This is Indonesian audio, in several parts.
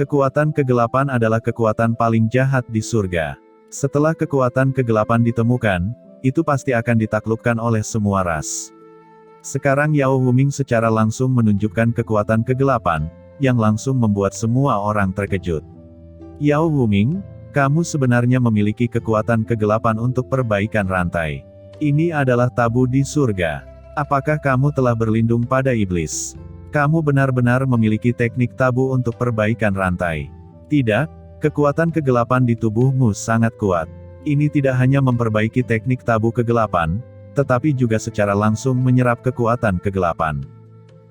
Kekuatan kegelapan adalah kekuatan paling jahat di surga. Setelah kekuatan kegelapan ditemukan, itu pasti akan ditaklukkan oleh semua ras. Sekarang Yao Huming secara langsung menunjukkan kekuatan kegelapan, yang langsung membuat semua orang terkejut. Yao Huming, kamu sebenarnya memiliki kekuatan kegelapan untuk perbaikan rantai. Ini adalah tabu di surga. Apakah kamu telah berlindung pada iblis? Kamu benar-benar memiliki teknik tabu untuk perbaikan rantai. Tidak, kekuatan kegelapan di tubuhmu sangat kuat. Ini tidak hanya memperbaiki teknik tabu kegelapan, tetapi juga secara langsung menyerap kekuatan kegelapan.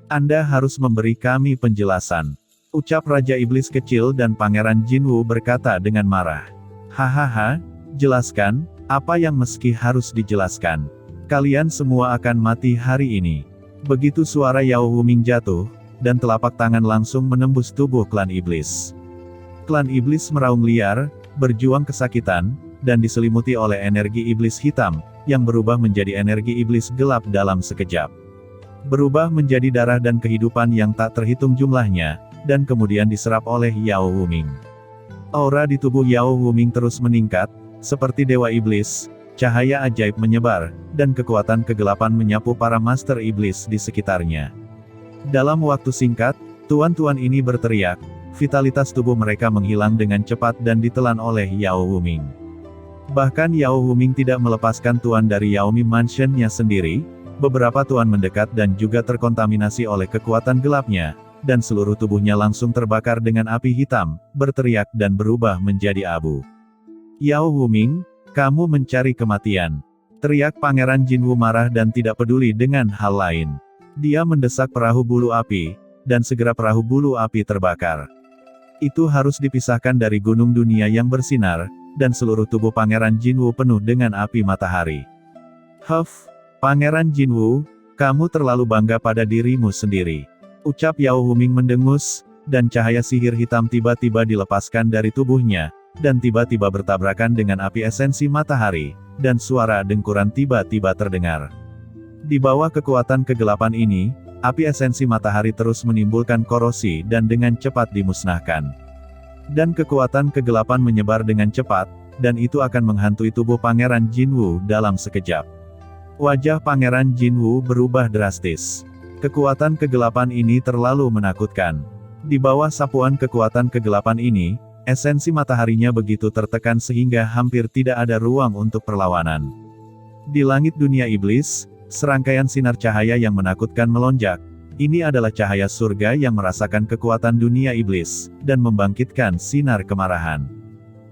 Anda harus memberi kami penjelasan. Ucap Raja Iblis kecil dan Pangeran Jinwu berkata dengan marah. Hahaha, jelaskan, apa yang meski harus dijelaskan. Kalian semua akan mati hari ini. Begitu suara Yao Huming jatuh, dan telapak tangan langsung menembus tubuh klan iblis. Klan iblis meraung liar, berjuang kesakitan, dan diselimuti oleh energi iblis hitam, yang berubah menjadi energi iblis gelap dalam sekejap. Berubah menjadi darah dan kehidupan yang tak terhitung jumlahnya, dan kemudian diserap oleh Yao Huming. Aura di tubuh Yao Huming terus meningkat, seperti dewa iblis. Cahaya ajaib menyebar, dan kekuatan kegelapan menyapu para master iblis di sekitarnya. Dalam waktu singkat, tuan-tuan ini berteriak, vitalitas tubuh mereka menghilang dengan cepat dan ditelan oleh Yao Huming. Bahkan Yao Huming tidak melepaskan tuan dari Yaomi Mansion-nya sendiri, beberapa tuan mendekat dan juga terkontaminasi oleh kekuatan gelapnya, dan seluruh tubuhnya langsung terbakar dengan api hitam, berteriak dan berubah menjadi abu. Yao Huming, kamu mencari kematian. Teriak Pangeran Jinwu marah dan tidak peduli dengan hal lain. Dia mendesak perahu bulu api, dan segera perahu bulu api terbakar. Itu harus dipisahkan dari gunung dunia yang bersinar, dan seluruh tubuh Pangeran Jinwu penuh dengan api matahari. Huff, Pangeran Jinwu, kamu terlalu bangga pada dirimu sendiri. Ucap Yao Huming mendengus, dan cahaya sihir hitam tiba-tiba dilepaskan dari tubuhnya, dan tiba-tiba bertabrakan dengan api esensi matahari, dan suara dengkuran tiba-tiba terdengar. Di bawah kekuatan kegelapan ini, api esensi matahari terus menimbulkan korosi dan dengan cepat dimusnahkan. Dan kekuatan kegelapan menyebar dengan cepat, dan itu akan menghantui tubuh Pangeran Jinwu dalam sekejap. Wajah Pangeran Jinwu berubah drastis. Kekuatan kegelapan ini terlalu menakutkan. Di bawah sapuan kekuatan kegelapan ini, esensi mataharinya begitu tertekan sehingga hampir tidak ada ruang untuk perlawanan. Di langit dunia iblis, serangkaian sinar cahaya yang menakutkan melonjak. Ini adalah cahaya surga yang merasakan kekuatan dunia iblis, dan membangkitkan sinar kemarahan.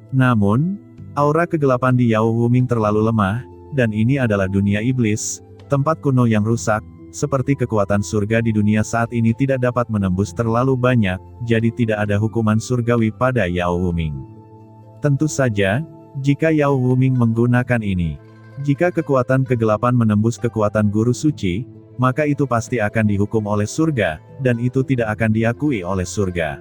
Namun, aura kegelapan di Yao Huming terlalu lemah, dan ini adalah dunia iblis, tempat kuno yang rusak. Seperti kekuatan surga di dunia saat ini tidak dapat menembus terlalu banyak, jadi tidak ada hukuman surgawi pada Yao Huming. Tentu saja, jika Yao Huming menggunakan ini. Jika kekuatan kegelapan menembus kekuatan guru suci, maka itu pasti akan dihukum oleh surga, dan itu tidak akan diakui oleh surga.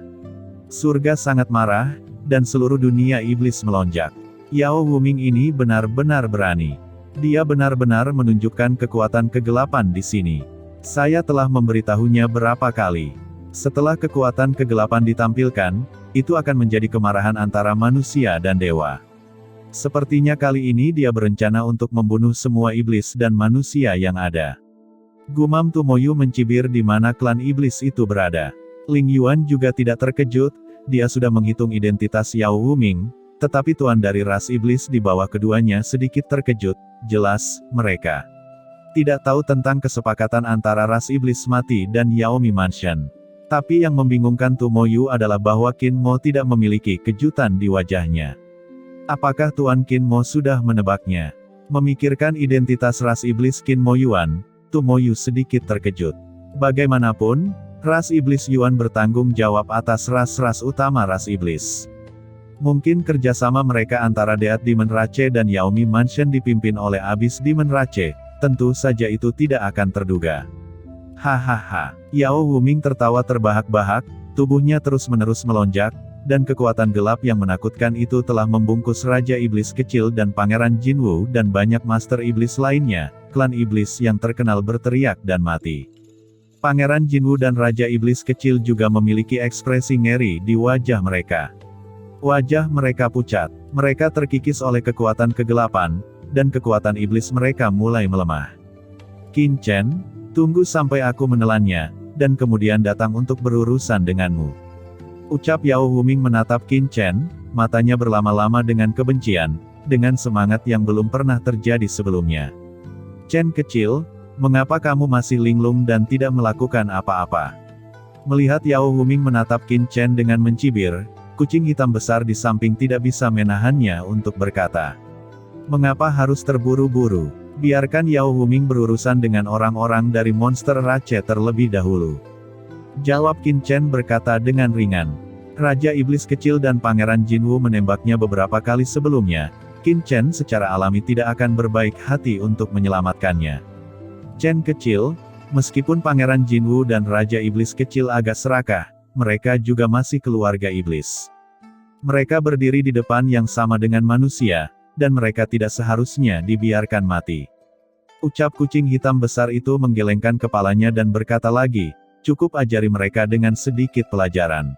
Surga sangat marah, dan seluruh dunia iblis melonjak. Yao Huming ini benar-benar berani. Dia benar-benar menunjukkan kekuatan kegelapan di sini. Saya telah memberitahunya berapa kali. Setelah kekuatan kegelapan ditampilkan, itu akan menjadi kemarahan antara manusia dan dewa. Sepertinya kali ini dia berencana untuk membunuh semua iblis dan manusia yang ada. Gumam Tumoyu mencibir di mana klan iblis itu berada. Ling Yuan juga tidak terkejut, dia sudah menghitung identitas Yao Huming, tetapi tuan dari ras iblis di bawah keduanya sedikit terkejut. Jelas, mereka tidak tahu tentang kesepakatan antara ras iblis mati dan Yaomi Mansion. Tapi yang membingungkan Tumoyu adalah bahwa Qin Mo tidak memiliki kejutan di wajahnya. Apakah Tuan Qin Mo sudah menebaknya? Memikirkan identitas ras iblis Qin Mo Yuan, Tumoyu sedikit terkejut. Bagaimanapun, ras iblis Yuan bertanggung jawab atas ras-ras utama ras iblis. Mungkin kerjasama mereka antara Deat Demon Rache dan Yaomi Mansion dipimpin oleh Abyss Demon Rache, tentu saja itu tidak akan terduga. Hahaha. Yao Huming tertawa terbahak-bahak, tubuhnya terus-menerus melonjak, dan kekuatan gelap yang menakutkan itu telah membungkus Raja Iblis kecil dan Pangeran Jinwu dan banyak Master Iblis lainnya, klan Iblis yang terkenal berteriak dan mati. Pangeran Jinwoo dan Raja Iblis Kecil juga memiliki ekspresi ngeri di wajah mereka. Wajah mereka pucat, mereka terkikis oleh kekuatan kegelapan, dan kekuatan iblis mereka mulai melemah. Qin Chen, tunggu sampai aku menelannya, dan kemudian datang untuk berurusan denganmu. Ucap Yao Huming menatap Qin Chen, matanya berlama-lama dengan kebencian, dengan semangat yang belum pernah terjadi sebelumnya. Chen kecil, mengapa kamu masih linglung dan tidak melakukan apa-apa? Melihat Yao Huming menatap Qin Chen dengan mencibir, kucing hitam besar di samping tidak bisa menahannya untuk berkata. Mengapa harus terburu-buru? Biarkan Yao Huming berurusan dengan orang-orang dari monster Rache terlebih dahulu. Jawab Qin Chen berkata dengan ringan. Raja Iblis Kecil dan Pangeran Jinwoo menembaknya beberapa kali sebelumnya. Qin Chen secara alami tidak akan berbaik hati untuk menyelamatkannya. Chen kecil, meskipun Pangeran Jinwoo dan Raja Iblis Kecil agak serakah, mereka juga masih keluarga iblis. Mereka berdiri di depan yang sama dengan manusia, dan mereka tidak seharusnya dibiarkan mati. Ucap kucing hitam besar itu menggelengkan kepalanya dan berkata lagi, cukup ajari mereka dengan sedikit pelajaran.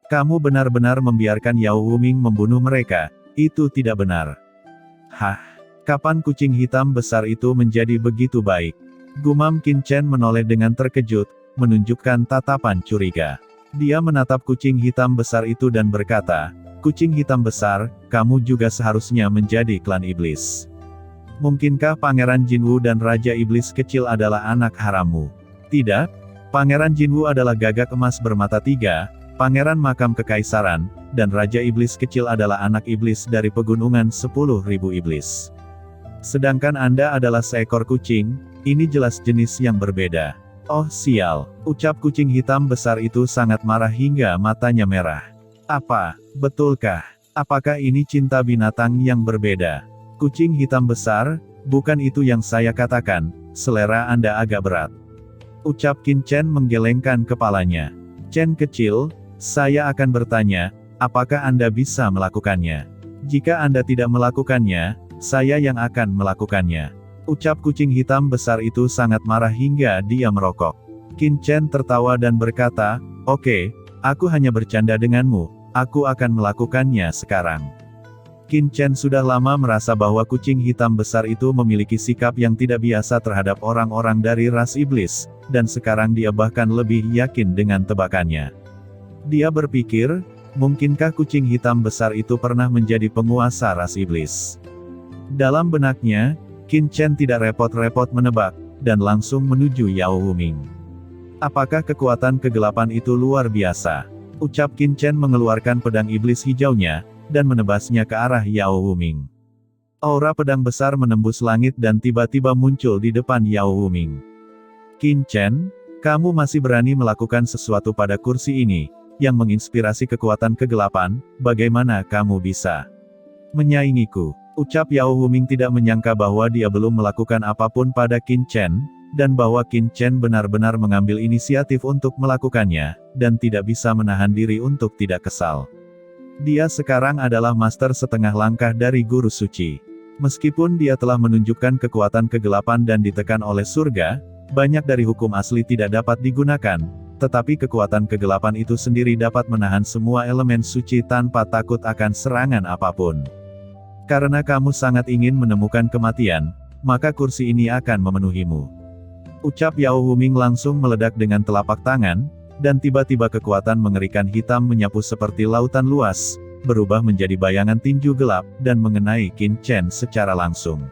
Kamu benar-benar membiarkan Yao Huming membunuh mereka, itu tidak benar. Hah? Kapan kucing hitam besar itu menjadi begitu baik? Gumam Qin Chen menoleh dengan terkejut, menunjukkan tatapan curiga. Dia menatap kucing hitam besar itu dan berkata, kucing hitam besar, kamu juga seharusnya menjadi klan iblis. Mungkinkah Pangeran Jinwoo dan Raja Iblis Kecil adalah anak harammu? Tidak. Pangeran Jinwoo adalah gagak emas bermata tiga, Pangeran Makam Kekaisaran, dan Raja Iblis Kecil adalah anak iblis dari pegunungan 10.000 iblis. Sedangkan Anda adalah seekor kucing, ini jelas jenis yang berbeda. Oh sial, ucap kucing hitam besar itu sangat marah hingga matanya merah. Apa, betulkah? Apakah ini cinta binatang yang berbeda? Kucing hitam besar, bukan itu yang saya katakan, selera Anda agak berat. Ucap Qin Chen menggelengkan kepalanya. Chen kecil, saya akan bertanya, apakah Anda bisa melakukannya? Jika Anda tidak melakukannya, saya yang akan melakukannya. Ucap kucing hitam besar itu sangat marah hingga dia merokok. Qin Chen tertawa dan berkata, oke, aku hanya bercanda denganmu, aku akan melakukannya sekarang. Qin Chen sudah lama merasa bahwa kucing hitam besar itu memiliki sikap yang tidak biasa terhadap orang-orang dari ras iblis, dan sekarang dia bahkan lebih yakin dengan tebakannya. Dia berpikir, mungkinkah kucing hitam besar itu pernah menjadi penguasa ras iblis? Dalam benaknya, Qin Chen tidak repot-repot menebak, dan langsung menuju Yao Huming. Apakah kekuatan kegelapan itu luar biasa? Ucap Qin Chen mengeluarkan pedang iblis hijaunya, dan menebasnya ke arah Yao Huming. Aura pedang besar menembus langit dan tiba-tiba muncul di depan Yao Huming. Qin Chen, kamu masih berani melakukan sesuatu pada kursi ini, yang menginspirasi kekuatan kegelapan, bagaimana kamu bisa menyaingiku? Ucap Yao Huming tidak menyangka bahwa dia belum melakukan apapun pada Qin Chen, dan bahwa Qin Chen benar-benar mengambil inisiatif untuk melakukannya, dan tidak bisa menahan diri untuk tidak kesal. Dia sekarang adalah master setengah langkah dari guru suci. Meskipun dia telah menunjukkan kekuatan kegelapan dan ditekan oleh surga, banyak dari hukum asli tidak dapat digunakan, tetapi kekuatan kegelapan itu sendiri dapat menahan semua elemen suci tanpa takut akan serangan apapun. Karena kamu sangat ingin menemukan kematian, maka kursi ini akan memenuhimu. Ucap Yao Huming langsung meledak dengan telapak tangan, dan tiba-tiba kekuatan mengerikan hitam menyapu seperti lautan luas, berubah menjadi bayangan tinju gelap, dan mengenai Qin Chen secara langsung.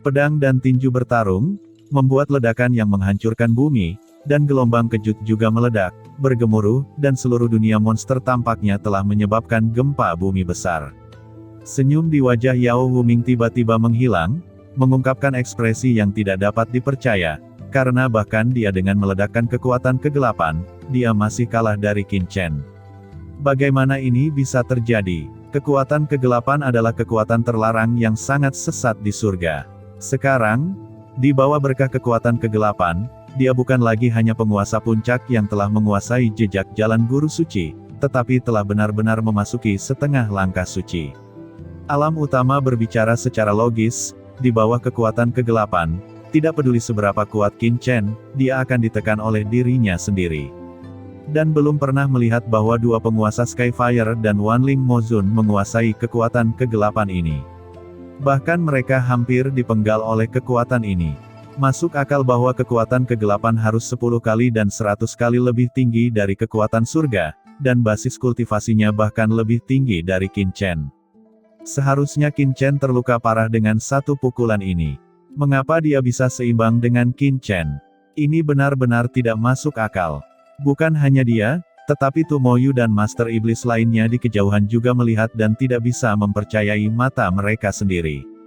Pedang dan tinju bertarung, membuat ledakan yang menghancurkan bumi, dan gelombang kejut juga meledak, bergemuruh, dan seluruh dunia monster tampaknya telah menyebabkan gempa bumi besar. Senyum di wajah Yao Huming tiba-tiba menghilang, mengungkapkan ekspresi yang tidak dapat dipercaya, karena bahkan dia dengan meledakkan kekuatan kegelapan, dia masih kalah dari Qin Chen. Bagaimana ini bisa terjadi? Kekuatan kegelapan adalah kekuatan terlarang yang sangat sesat di surga. Sekarang, di bawah berkah kekuatan kegelapan, dia bukan lagi hanya penguasa puncak yang telah menguasai jejak jalan guru suci, tetapi telah benar-benar memasuki setengah langkah suci. Alam utama berbicara secara logis, di bawah kekuatan kegelapan, Tidak peduli seberapa kuat Qin Chen, dia akan ditekan oleh dirinya sendiri. Dan belum pernah melihat bahwa dua penguasa Skyfire dan Wanling Mozun menguasai kekuatan kegelapan ini. Bahkan mereka hampir dipenggal oleh kekuatan ini. Masuk akal bahwa kekuatan kegelapan harus 10 kali dan 100 kali lebih tinggi dari kekuatan surga, dan basis kultivasinya bahkan lebih tinggi dari Qin Chen. Seharusnya Qin Chen terluka parah dengan satu pukulan ini. Mengapa dia bisa seimbang dengan Qin Chen? Ini benar-benar tidak masuk akal. Bukan hanya dia, tetapi Tomoyu dan Master Iblis lainnya di kejauhan juga melihat dan tidak bisa mempercayai mata mereka sendiri.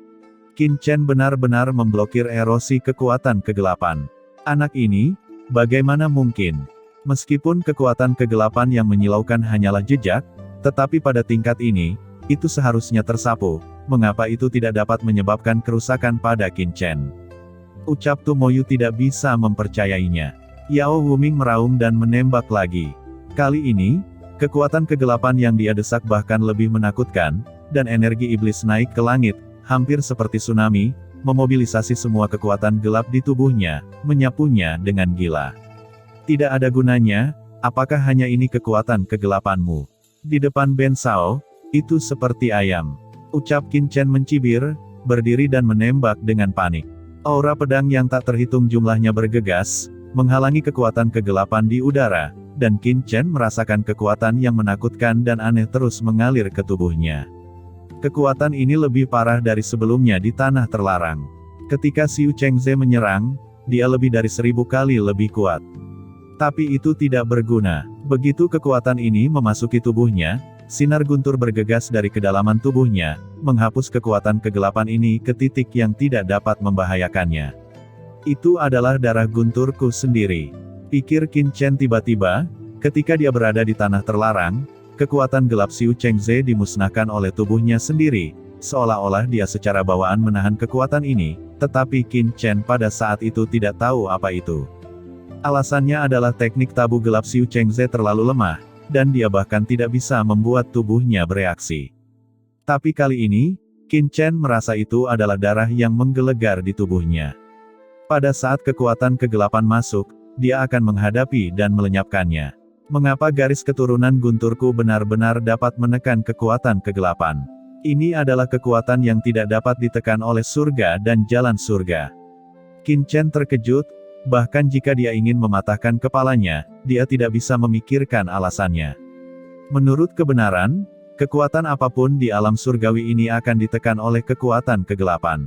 Qin Chen benar-benar memblokir erosi kekuatan kegelapan. Anak ini, bagaimana mungkin? Meskipun kekuatan kegelapan yang menyilaukan hanyalah jejak, tetapi pada tingkat ini, itu seharusnya tersapu. Mengapa itu tidak dapat menyebabkan kerusakan pada Qin Chen? Ucap Tomoyu tidak bisa mempercayainya. Yao Wuming meraung dan menembak lagi. Kali ini, kekuatan kegelapan yang dia desak bahkan lebih menakutkan, dan energi iblis naik ke langit, hampir seperti tsunami, memobilisasi semua kekuatan gelap di tubuhnya, menyapunya dengan gila. Tidak ada gunanya, apakah hanya ini kekuatan kegelapanmu? Di depan Ben Sao, itu seperti ayam. Ucap Qin Chen mencibir, berdiri dan menembak dengan panik. Aura pedang yang tak terhitung jumlahnya bergegas, menghalangi kekuatan kegelapan di udara, dan Qin Chen merasakan kekuatan yang menakutkan dan aneh terus mengalir ke tubuhnya. Kekuatan ini lebih parah dari sebelumnya di tanah terlarang. Ketika Xiu Chengze menyerang, dia lebih dari 1000 kali lebih kuat. Tapi itu tidak berguna. Begitu kekuatan ini memasuki tubuhnya, sinar guntur bergegas dari kedalaman tubuhnya, menghapus kekuatan kegelapan ini ke titik yang tidak dapat membahayakannya. Itu adalah darah gunturku sendiri. Pikir Qin Chen tiba-tiba, ketika dia berada di tanah terlarang, kekuatan gelap Xiu Chengze dimusnahkan oleh tubuhnya sendiri, seolah-olah dia secara bawaan menahan kekuatan ini, tetapi Qin Chen pada saat itu tidak tahu apa itu. Alasannya adalah teknik tabu gelap Xiu Chengze terlalu lemah, dan dia bahkan tidak bisa membuat tubuhnya bereaksi. Tapi kali ini, Qin Chen merasa itu adalah darah yang menggelegar di tubuhnya. Pada saat kekuatan kegelapan masuk, dia akan menghadapi dan melenyapkannya. Mengapa garis keturunan gunturku benar-benar dapat menekan kekuatan kegelapan? Ini adalah kekuatan yang tidak dapat ditekan oleh surga dan jalan surga. Qin Chen terkejut, bahkan jika dia ingin mematahkan kepalanya, dia tidak bisa memikirkan alasannya. Menurut kebenaran, kekuatan apapun di alam surgawi ini akan ditekan oleh kekuatan kegelapan.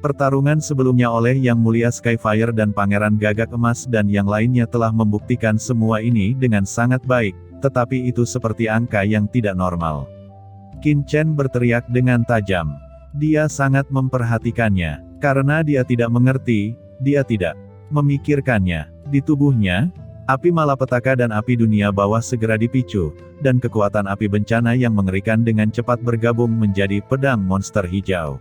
Pertarungan sebelumnya oleh Yang Mulia Skyfire dan Pangeran Gagak Emas dan yang lainnya telah membuktikan semua ini dengan sangat baik, tetapi itu seperti angka yang tidak normal. Qin Chen berteriak dengan tajam. Dia sangat memperhatikannya, karena dia tidak mengerti, dia tidak memikirkannya. Di tubuhnya, api malapetaka dan api dunia bawah segera dipicu, dan kekuatan api bencana yang mengerikan dengan cepat bergabung menjadi pedang monster hijau.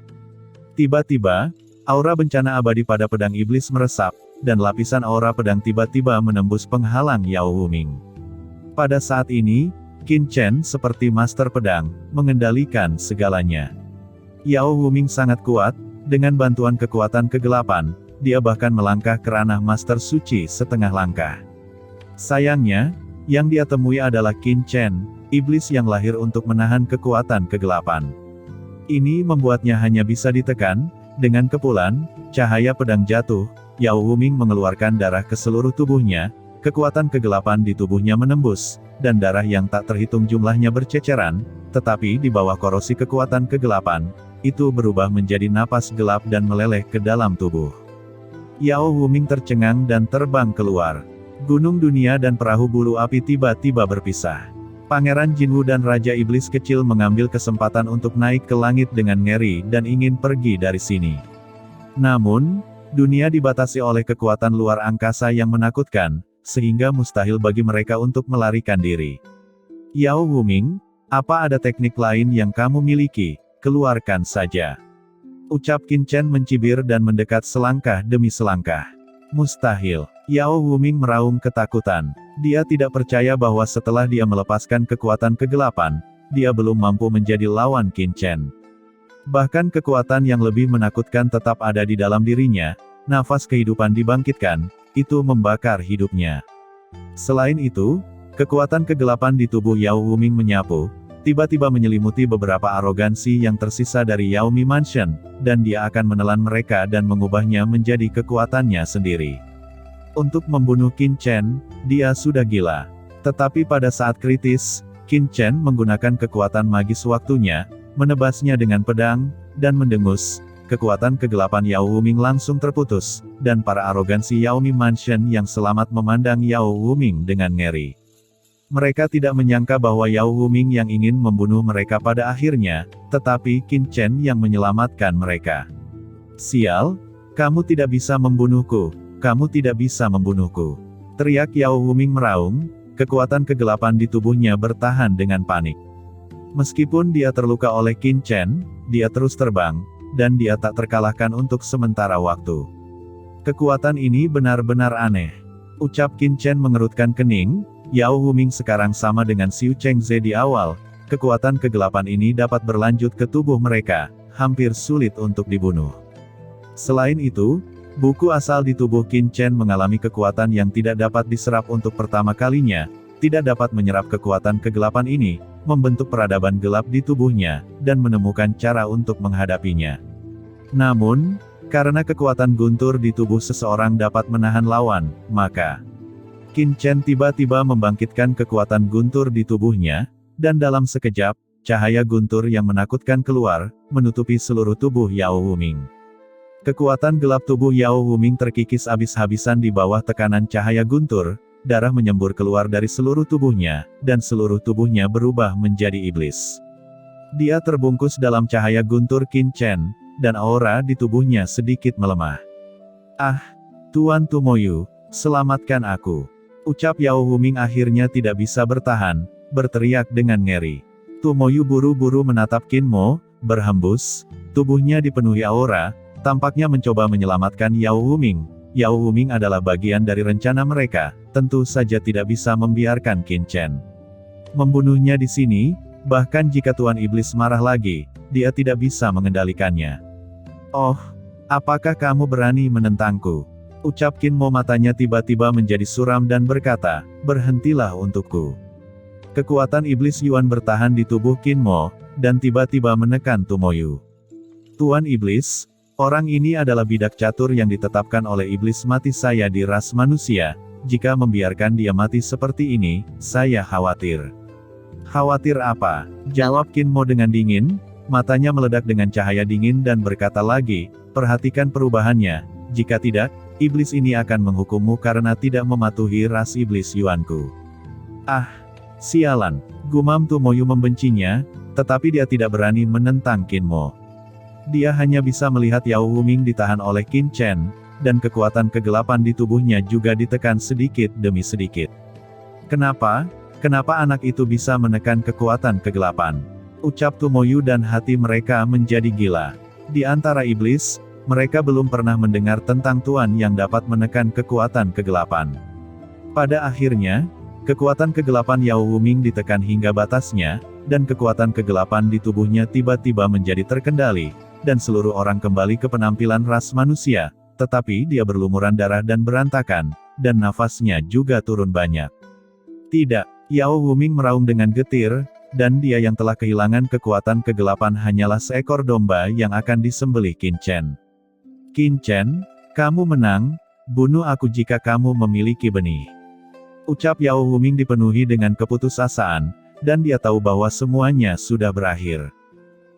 Tiba-tiba, aura bencana abadi pada pedang iblis meresap, dan lapisan aura pedang tiba-tiba menembus penghalang Yao Wuming. Pada saat ini, Qin Chen seperti master pedang, mengendalikan segalanya. Yao Wuming sangat kuat, dengan bantuan kekuatan kegelapan, dia bahkan melangkah ke ranah master suci setengah langkah. Sayangnya, yang dia temui adalah Qin Chen, iblis yang lahir untuk menahan kekuatan kegelapan. Ini membuatnya hanya bisa ditekan, dengan kepulan, cahaya pedang jatuh, Yao Wuming mengeluarkan darah ke seluruh tubuhnya, kekuatan kegelapan di tubuhnya menembus, dan darah yang tak terhitung jumlahnya berceceran, tetapi di bawah korosi kekuatan kegelapan, itu berubah menjadi napas gelap dan meleleh ke dalam tubuh. Yao Wuming tercengang dan terbang keluar. Gunung dunia dan perahu bulu api tiba-tiba berpisah. Pangeran Jinwu dan Raja Iblis kecil mengambil kesempatan untuk naik ke langit dengan ngeri dan ingin pergi dari sini. Namun, dunia dibatasi oleh kekuatan luar angkasa yang menakutkan, sehingga mustahil bagi mereka untuk melarikan diri. Yao Wuming, apa ada teknik lain yang kamu miliki? Keluarkan saja. Ucap Qin Chen mencibir dan mendekat selangkah demi selangkah. Mustahil. Yao Wuming meraung ketakutan. Dia tidak percaya bahwa setelah dia melepaskan kekuatan kegelapan, dia belum mampu menjadi lawan Qin Chen. Bahkan kekuatan yang lebih menakutkan tetap ada di dalam dirinya, nafas kehidupan dibangkitkan, itu membakar hidupnya. Selain itu, kekuatan kegelapan di tubuh Yao Wuming menyapu, tiba-tiba menyelimuti beberapa arogansi yang tersisa dari Yaomi Mansion, dan dia akan menelan mereka dan mengubahnya menjadi kekuatannya sendiri. Untuk membunuh Qin Chen, dia sudah gila. Tetapi pada saat kritis, Qin Chen menggunakan kekuatan magis waktunya, menebasnya dengan pedang, dan mendengus. Kekuatan kegelapan Yao Wuming langsung terputus, dan para arogansi Yaomi Mansion yang selamat memandang Yao Wuming dengan ngeri. Mereka tidak menyangka bahwa Yao Wuming yang ingin membunuh mereka pada akhirnya, tetapi Qin Chen yang menyelamatkan mereka. "Sial, kamu tidak bisa membunuhku, kamu tidak bisa membunuhku," teriak Yao Wuming meraung, kekuatan kegelapan di tubuhnya bertahan dengan panik. Meskipun dia terluka oleh Qin Chen, dia terus terbang, dan dia tak terkalahkan untuk sementara waktu. "Kekuatan ini benar-benar aneh," ucap Qin Chen mengerutkan kening. Yao Wuming sekarang sama dengan Xiu Chengze di awal, kekuatan kegelapan ini dapat berlanjut ke tubuh mereka, hampir sulit untuk dibunuh. Selain itu, buku asal di tubuh Qin Chen mengalami kekuatan yang tidak dapat diserap untuk pertama kalinya, tidak dapat menyerap kekuatan kegelapan ini, membentuk peradaban gelap di tubuhnya, dan menemukan cara untuk menghadapinya. Namun, karena kekuatan guntur di tubuh seseorang dapat menahan lawan, maka Qin Chen tiba-tiba membangkitkan kekuatan guntur di tubuhnya, dan dalam sekejap, cahaya guntur yang menakutkan keluar, menutupi seluruh tubuh Yao Wuming. Kekuatan gelap tubuh Yao Wuming terkikis habis-habisan di bawah tekanan cahaya guntur, darah menyembur keluar dari seluruh tubuhnya, dan seluruh tubuhnya berubah menjadi iblis. Dia terbungkus dalam cahaya guntur Qin Chen, dan aura di tubuhnya sedikit melemah. "Ah, Tuan Tumoyu, selamatkan aku," ucap Yao Wuming akhirnya tidak bisa bertahan, berteriak dengan ngeri. Tumoyu buru-buru menatap Qin Mo, berhembus, tubuhnya dipenuhi aura, tampaknya mencoba menyelamatkan Yao Wuming. Yao Wuming adalah bagian dari rencana mereka, tentu saja tidak bisa membiarkan Qin Chen membunuhnya di sini, bahkan jika Tuan Iblis marah lagi, dia tidak bisa mengendalikannya. "Oh, apakah kamu berani menentangku?" ucap Qin Mo, matanya tiba-tiba menjadi suram dan berkata, "Berhentilah untukku." Kekuatan iblis Yuan bertahan di tubuh Qin Mo, dan tiba-tiba menekan Tumoyu. "Tuan Iblis, orang ini adalah bidak catur yang ditetapkan oleh iblis mati saya di ras manusia, jika membiarkan dia mati seperti ini, saya khawatir." "Khawatir apa?" jawab Qin Mo dengan dingin, matanya meledak dengan cahaya dingin dan berkata lagi, "Perhatikan perubahannya, jika tidak, iblis ini akan menghukummu karena tidak mematuhi ras iblis Yuanku." "Ah, sialan," gumam Tumoyu membencinya, tetapi dia tidak berani menentang Qin Mo. Dia hanya bisa melihat Yao Wuming ditahan oleh Qin Chen, dan kekuatan kegelapan di tubuhnya juga ditekan sedikit demi sedikit. Kenapa anak itu bisa menekan kekuatan kegelapan?" ucap Tumoyu, dan hati mereka menjadi gila. Di antara iblis, mereka belum pernah mendengar tentang Tuan yang dapat menekan kekuatan kegelapan. Pada akhirnya, kekuatan kegelapan Yao Wuming ditekan hingga batasnya, dan kekuatan kegelapan di tubuhnya tiba-tiba menjadi terkendali, dan seluruh orang kembali ke penampilan ras manusia, tetapi dia berlumuran darah dan berantakan, dan nafasnya juga turun banyak. "Tidak!" Yao Wuming meraung dengan getir, dan dia yang telah kehilangan kekuatan kegelapan hanyalah seekor domba yang akan disembelih Qin Chen. "Qin Chen, kamu menang, bunuh aku jika kamu memiliki benih," ucap Yao Wuming dipenuhi dengan keputusasaan, dan dia tahu bahwa semuanya sudah berakhir.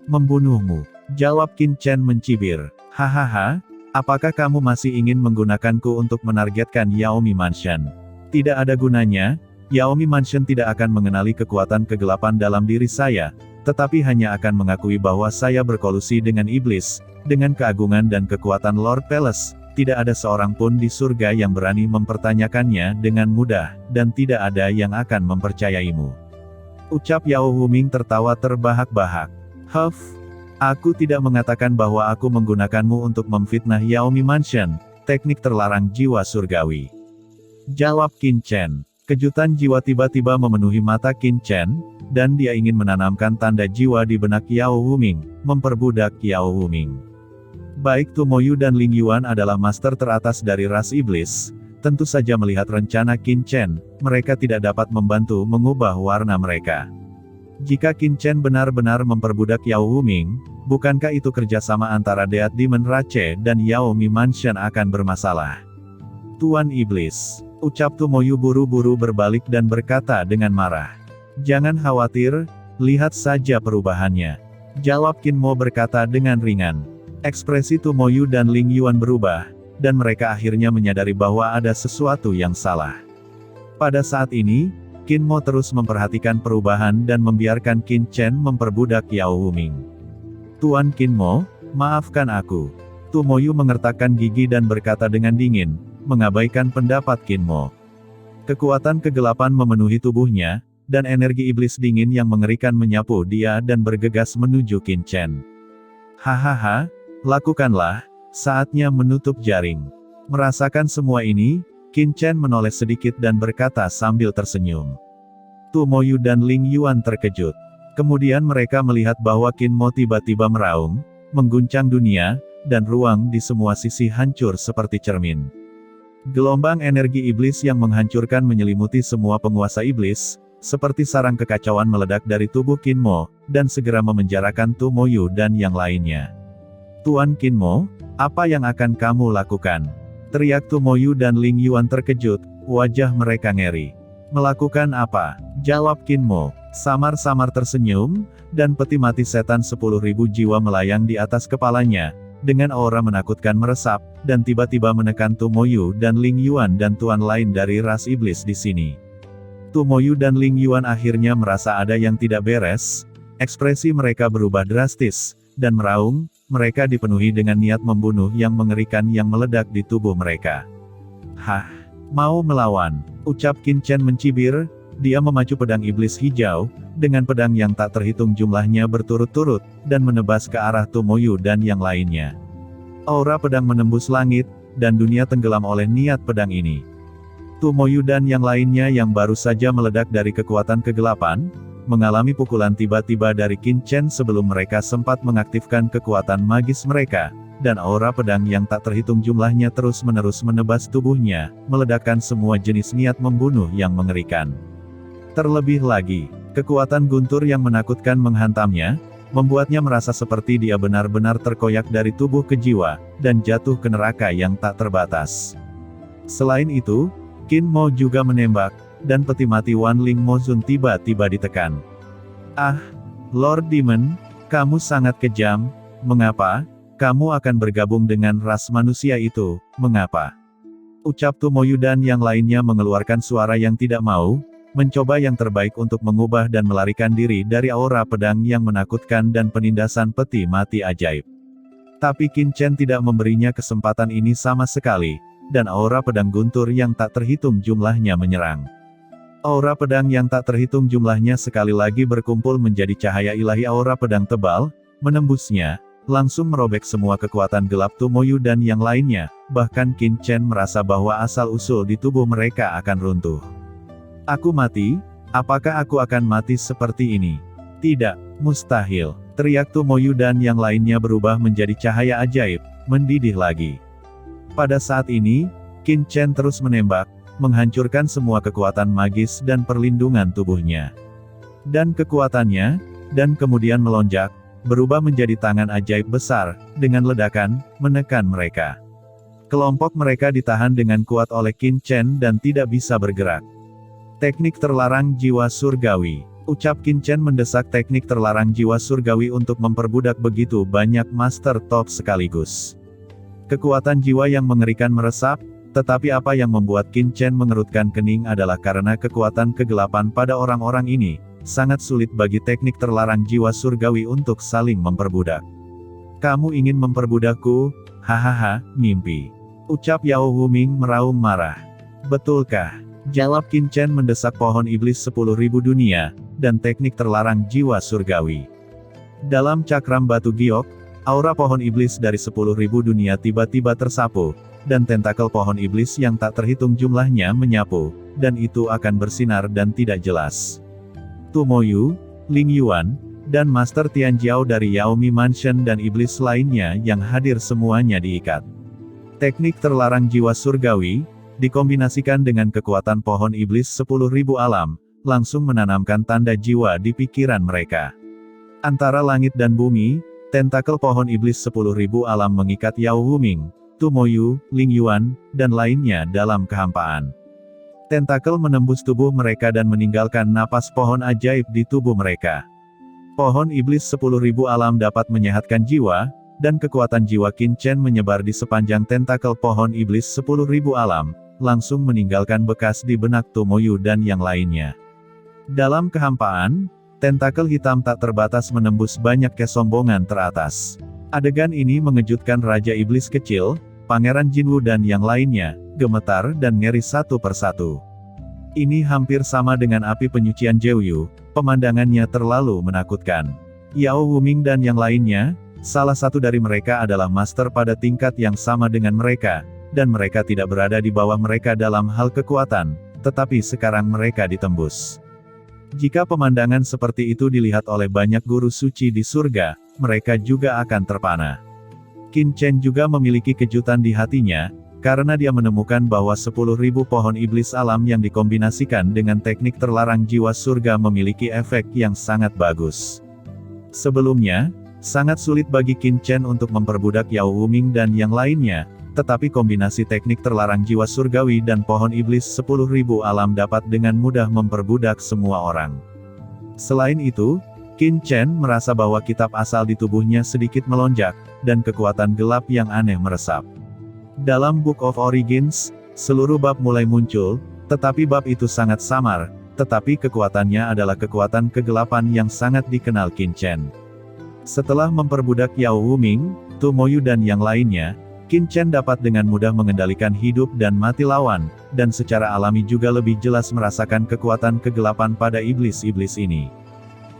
"Membunuhmu," jawab Qin Chen mencibir. "Hahaha, apakah kamu masih ingin menggunakanku untuk menargetkan Yaomi Mansion? Tidak ada gunanya, Yaomi Mansion tidak akan mengenali kekuatan kegelapan dalam diri saya, tetapi hanya akan mengakui bahwa saya berkolusi dengan iblis. Dengan keagungan dan kekuatan Lord Palace, tidak ada seorang pun di surga yang berani mempertanyakannya dengan mudah, dan tidak ada yang akan mempercayaimu," ucap Yao Wuming tertawa terbahak-bahak. "Huff, aku tidak mengatakan bahwa aku menggunakanmu untuk memfitnah Yaomi Mansion, teknik terlarang jiwa surgawi," jawab Qin Chen. Kejutan jiwa tiba-tiba memenuhi mata Qin Chen, dan dia ingin menanamkan tanda jiwa di benak Yao Wuming, memperbudak Yao Wuming. Baik Tumoyu dan Ling Yuan adalah master teratas dari ras iblis, tentu saja melihat rencana Qin Chen, mereka tidak dapat membantu mengubah warna mereka. Jika Qin Chen benar-benar memperbudak Yao Huming, bukankah itu kerjasama antara Deat Demon Rache dan Yao Mi Mansion akan bermasalah? Tuan Iblis, ucap Tumoyu buru-buru berbalik dan berkata dengan marah. Jangan khawatir, lihat saja perubahannya. Jawab Qin Mo berkata dengan ringan. Ekspresi Tumoyu dan Ling Yuan berubah, dan mereka akhirnya menyadari bahwa ada sesuatu yang salah. Pada saat ini, Qin Mo terus memperhatikan perubahan dan membiarkan Qin Chen memperbudak Yao Huming. Tuan Qin Mo, maafkan aku. Tumoyu mengertakkan gigi dan berkata dengan dingin, mengabaikan pendapat Qin Mo. Kekuatan kegelapan memenuhi tubuhnya, dan energi iblis dingin yang mengerikan menyapu dia dan bergegas menuju Qin Chen. Hahaha, lakukanlah, saatnya menutup jaring. Merasakan semua ini, Qin Chen menoleh sedikit dan berkata sambil tersenyum. Tumoyu dan Ling Yuan terkejut. Kemudian mereka melihat bahwa Qin Mo tiba-tiba meraung, mengguncang dunia, dan ruang di semua sisi hancur seperti cermin. Gelombang energi iblis yang menghancurkan menyelimuti semua penguasa iblis, seperti sarang kekacauan meledak dari tubuh Qin Mo, dan segera memenjarakan Tumoyu dan yang lainnya. Tuan Qin Mo, apa yang akan kamu lakukan? Teriak Tumoyu dan Ling Yuan terkejut, wajah mereka ngeri. Melakukan apa? Jawab Qin Mo, samar-samar tersenyum, dan peti mati setan 10.000 jiwa melayang di atas kepalanya, dengan aura menakutkan meresap, dan tiba-tiba menekan Tumoyu dan Ling Yuan dan tuan lain dari ras iblis di sini. Tumoyu dan Ling Yuan akhirnya merasa ada yang tidak beres, ekspresi mereka berubah drastis, dan meraung, mereka dipenuhi dengan niat membunuh yang mengerikan yang meledak di tubuh mereka. Hah, mau melawan, ucap Qin Chen mencibir, dia memacu pedang iblis hijau, dengan pedang yang tak terhitung jumlahnya berturut-turut, dan menebas ke arah Tumoyu dan yang lainnya. Aura pedang menembus langit, dan dunia tenggelam oleh niat pedang ini. Tumoyu dan yang lainnya yang baru saja meledak dari kekuatan kegelapan, mengalami pukulan tiba-tiba dari Qin Chen sebelum mereka sempat mengaktifkan kekuatan magis mereka, dan aura pedang yang tak terhitung jumlahnya terus-menerus menebas tubuhnya, meledakkan semua jenis niat membunuh yang mengerikan. Terlebih lagi, kekuatan guntur yang menakutkan menghantamnya, membuatnya merasa seperti dia benar-benar terkoyak dari tubuh ke jiwa, dan jatuh ke neraka yang tak terbatas. Selain itu, Qin Mo juga menembak, dan peti mati Wan Ling Mo Zun tiba-tiba ditekan. Ah, Lord Demon, kamu sangat kejam, mengapa? Kamu akan bergabung dengan ras manusia itu, mengapa? Ucap Tumoyu dan yang lainnya mengeluarkan suara yang tidak mau, mencoba yang terbaik untuk mengubah dan melarikan diri dari aura pedang yang menakutkan dan penindasan peti mati ajaib. Tapi Qin Chen tidak memberinya kesempatan ini sama sekali, dan aura pedang guntur yang tak terhitung jumlahnya menyerang. Aura pedang yang tak terhitung jumlahnya sekali lagi berkumpul menjadi cahaya ilahi aura pedang tebal, menembusnya, langsung merobek semua kekuatan gelap Tumoyu dan yang lainnya, bahkan Qin Chen merasa bahwa asal-usul di tubuh mereka akan runtuh. Aku mati? Apakah aku akan mati seperti ini? Tidak, mustahil, teriak Tumoyu dan yang lainnya berubah menjadi cahaya ajaib, mendidih lagi. Pada saat ini, Qin Chen terus menembak, menghancurkan semua kekuatan magis dan perlindungan tubuhnya. Dan kekuatannya, dan kemudian melonjak, berubah menjadi tangan ajaib besar, dengan ledakan, menekan mereka. Kelompok mereka ditahan dengan kuat oleh Qin Chen dan tidak bisa bergerak. Teknik terlarang jiwa surgawi. Ucap Qin Chen mendesak teknik terlarang jiwa surgawi untuk memperbudak begitu banyak master top sekaligus. Kekuatan jiwa yang mengerikan meresap, tetapi apa yang membuat Qin Chen mengerutkan kening adalah karena kekuatan kegelapan pada orang-orang ini, sangat sulit bagi teknik terlarang jiwa surgawi untuk saling memperbudak. Kamu ingin memperbudakku? Hahaha, mimpi. Ucap Yao Huming meraung marah. Betulkah? Jawab Qin Chen mendesak pohon iblis 10.000 dunia, dan teknik terlarang jiwa surgawi. Dalam cakram batu giok, aura pohon iblis dari 10.000 dunia tiba-tiba tersapu, dan tentakel pohon iblis yang tak terhitung jumlahnya menyapu, dan itu akan bersinar dan tidak jelas. Tumoyu, Ling Yuan, dan Master Tianjiao dari Yaomi Mansion dan iblis lainnya yang hadir semuanya diikat. Teknik terlarang jiwa surgawi, dikombinasikan dengan kekuatan pohon iblis 10.000 alam, langsung menanamkan tanda jiwa di pikiran mereka. Antara langit dan bumi, tentakel pohon iblis 10.000 alam mengikat Yao Wuming, Tu Moyu, Ling Yuan, dan lainnya dalam kehampaan. Tentakel menembus tubuh mereka dan meninggalkan napas pohon ajaib di tubuh mereka. Pohon iblis 10.000 alam dapat menyehatkan jiwa, dan kekuatan jiwa Qin Chen menyebar di sepanjang tentakel pohon iblis 10.000 alam, langsung meninggalkan bekas di benak Tu Moyu dan yang lainnya. Dalam kehampaan, tentakel hitam tak terbatas menembus banyak kesombongan teratas. Adegan ini mengejutkan Raja Iblis kecil, Pangeran Jinwu dan yang lainnya, gemetar dan ngeri satu persatu. Ini hampir sama dengan api penyucian Jeoyu, pemandangannya terlalu menakutkan. Yao Wuming dan yang lainnya, salah satu dari mereka adalah master pada tingkat yang sama dengan mereka, dan mereka tidak berada di bawah mereka dalam hal kekuatan, tetapi sekarang mereka ditembus. Jika pemandangan seperti itu dilihat oleh banyak guru suci di surga, mereka juga akan terpana. Qin Chen juga memiliki kejutan di hatinya, karena dia menemukan bahwa 10.000 pohon iblis alam yang dikombinasikan dengan teknik terlarang jiwa surga memiliki efek yang sangat bagus. Sebelumnya, sangat sulit bagi Qin Chen untuk memperbudak Yao Wuming dan yang lainnya, tetapi kombinasi teknik terlarang jiwa surgawi dan pohon iblis 10.000 alam dapat dengan mudah memperbudak semua orang. Selain itu, Qin Chen merasa bahwa kitab asal di tubuhnya sedikit melonjak, dan kekuatan gelap yang aneh meresap. Dalam Book of Origins, seluruh bab mulai muncul, tetapi bab itu sangat samar, tetapi kekuatannya adalah kekuatan kegelapan yang sangat dikenal Qin Chen. Setelah memperbudak Yao Wuming, Tu Moyu dan yang lainnya, Qin Chen dapat dengan mudah mengendalikan hidup dan mati lawan, dan secara alami juga lebih jelas merasakan kekuatan kegelapan pada iblis-iblis ini.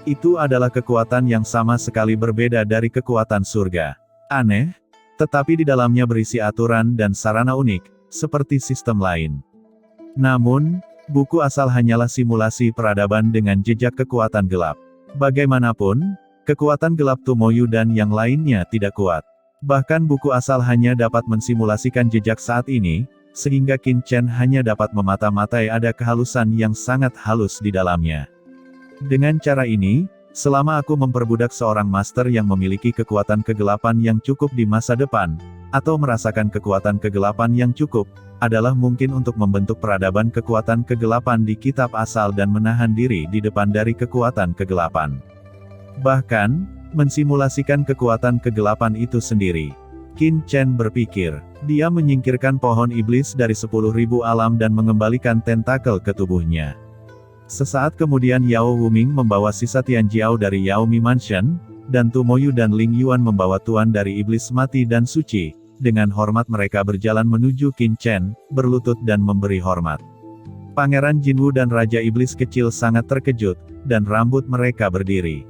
Itu adalah kekuatan yang sama sekali berbeda dari kekuatan surga. Aneh, tetapi di dalamnya berisi aturan dan sarana unik, seperti sistem lain. Namun, buku asal hanyalah simulasi peradaban dengan jejak kekuatan gelap. Bagaimanapun, kekuatan gelap Tu Moyu dan yang lainnya tidak kuat. Bahkan buku asal hanya dapat mensimulasikan jejak saat ini, sehingga Qin Chen hanya dapat memata-matai ada kehalusan yang sangat halus di dalamnya. Dengan cara ini, selama aku memperbudak seorang master yang memiliki kekuatan kegelapan yang cukup di masa depan, atau merasakan kekuatan kegelapan yang cukup, adalah mungkin untuk membentuk peradaban kekuatan kegelapan di kitab asal dan menahan diri di depan dari kekuatan kegelapan. Bahkan, mensimulasikan kekuatan kegelapan itu sendiri. Qin Chen berpikir, dia menyingkirkan pohon iblis dari 10.000 alam dan mengembalikan tentakel ke tubuhnya. Sesaat kemudian Yao Wuming membawa sisa Tianjiao dari Yaomi Mansion, dan Tu Moyu dan Ling Yuan membawa tuan dari iblis mati dan suci. Dengan hormat mereka berjalan menuju Qin Chen, berlutut dan memberi hormat. Pangeran Jinwu dan Raja Iblis kecil sangat terkejut, dan rambut mereka berdiri.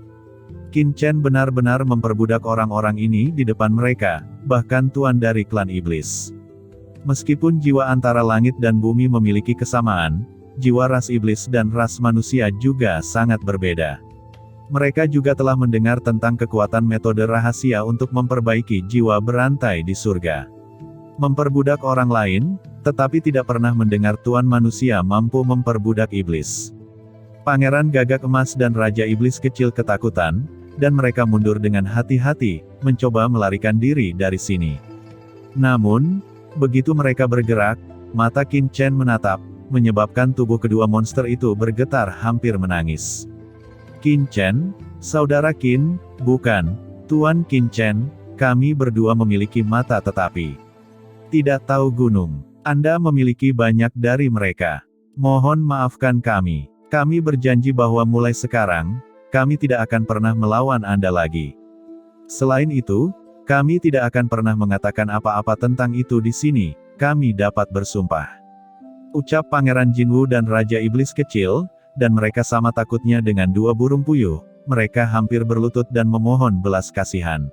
Qin Chen benar-benar memperbudak orang-orang ini di depan mereka, bahkan tuan dari klan iblis. Meskipun jiwa antara langit dan bumi memiliki kesamaan, jiwa ras iblis dan ras manusia juga sangat berbeda. Mereka juga telah mendengar tentang kekuatan metode rahasia untuk memperbaiki jiwa berantai di surga. Memperbudak orang lain, tetapi tidak pernah mendengar tuan manusia mampu memperbudak iblis. Pangeran Gagak Emas dan Raja Iblis kecil ketakutan, dan mereka mundur dengan hati-hati, mencoba melarikan diri dari sini. Namun, begitu mereka bergerak, mata Qin Chen menatap, menyebabkan tubuh kedua monster itu bergetar hampir menangis. Qin Chen, saudara Qin, bukan, Tuan Qin Chen, kami berdua memiliki mata tetapi tidak tahu gunung. Anda memiliki banyak dari mereka. Mohon maafkan kami. Kami berjanji bahwa mulai sekarang, kami tidak akan pernah melawan Anda lagi. Selain itu, kami tidak akan pernah mengatakan apa-apa tentang itu di sini, kami dapat bersumpah. Ucap Pangeran Jinwu dan Raja Iblis kecil, dan mereka sama takutnya dengan dua burung puyuh, mereka hampir berlutut dan memohon belas kasihan.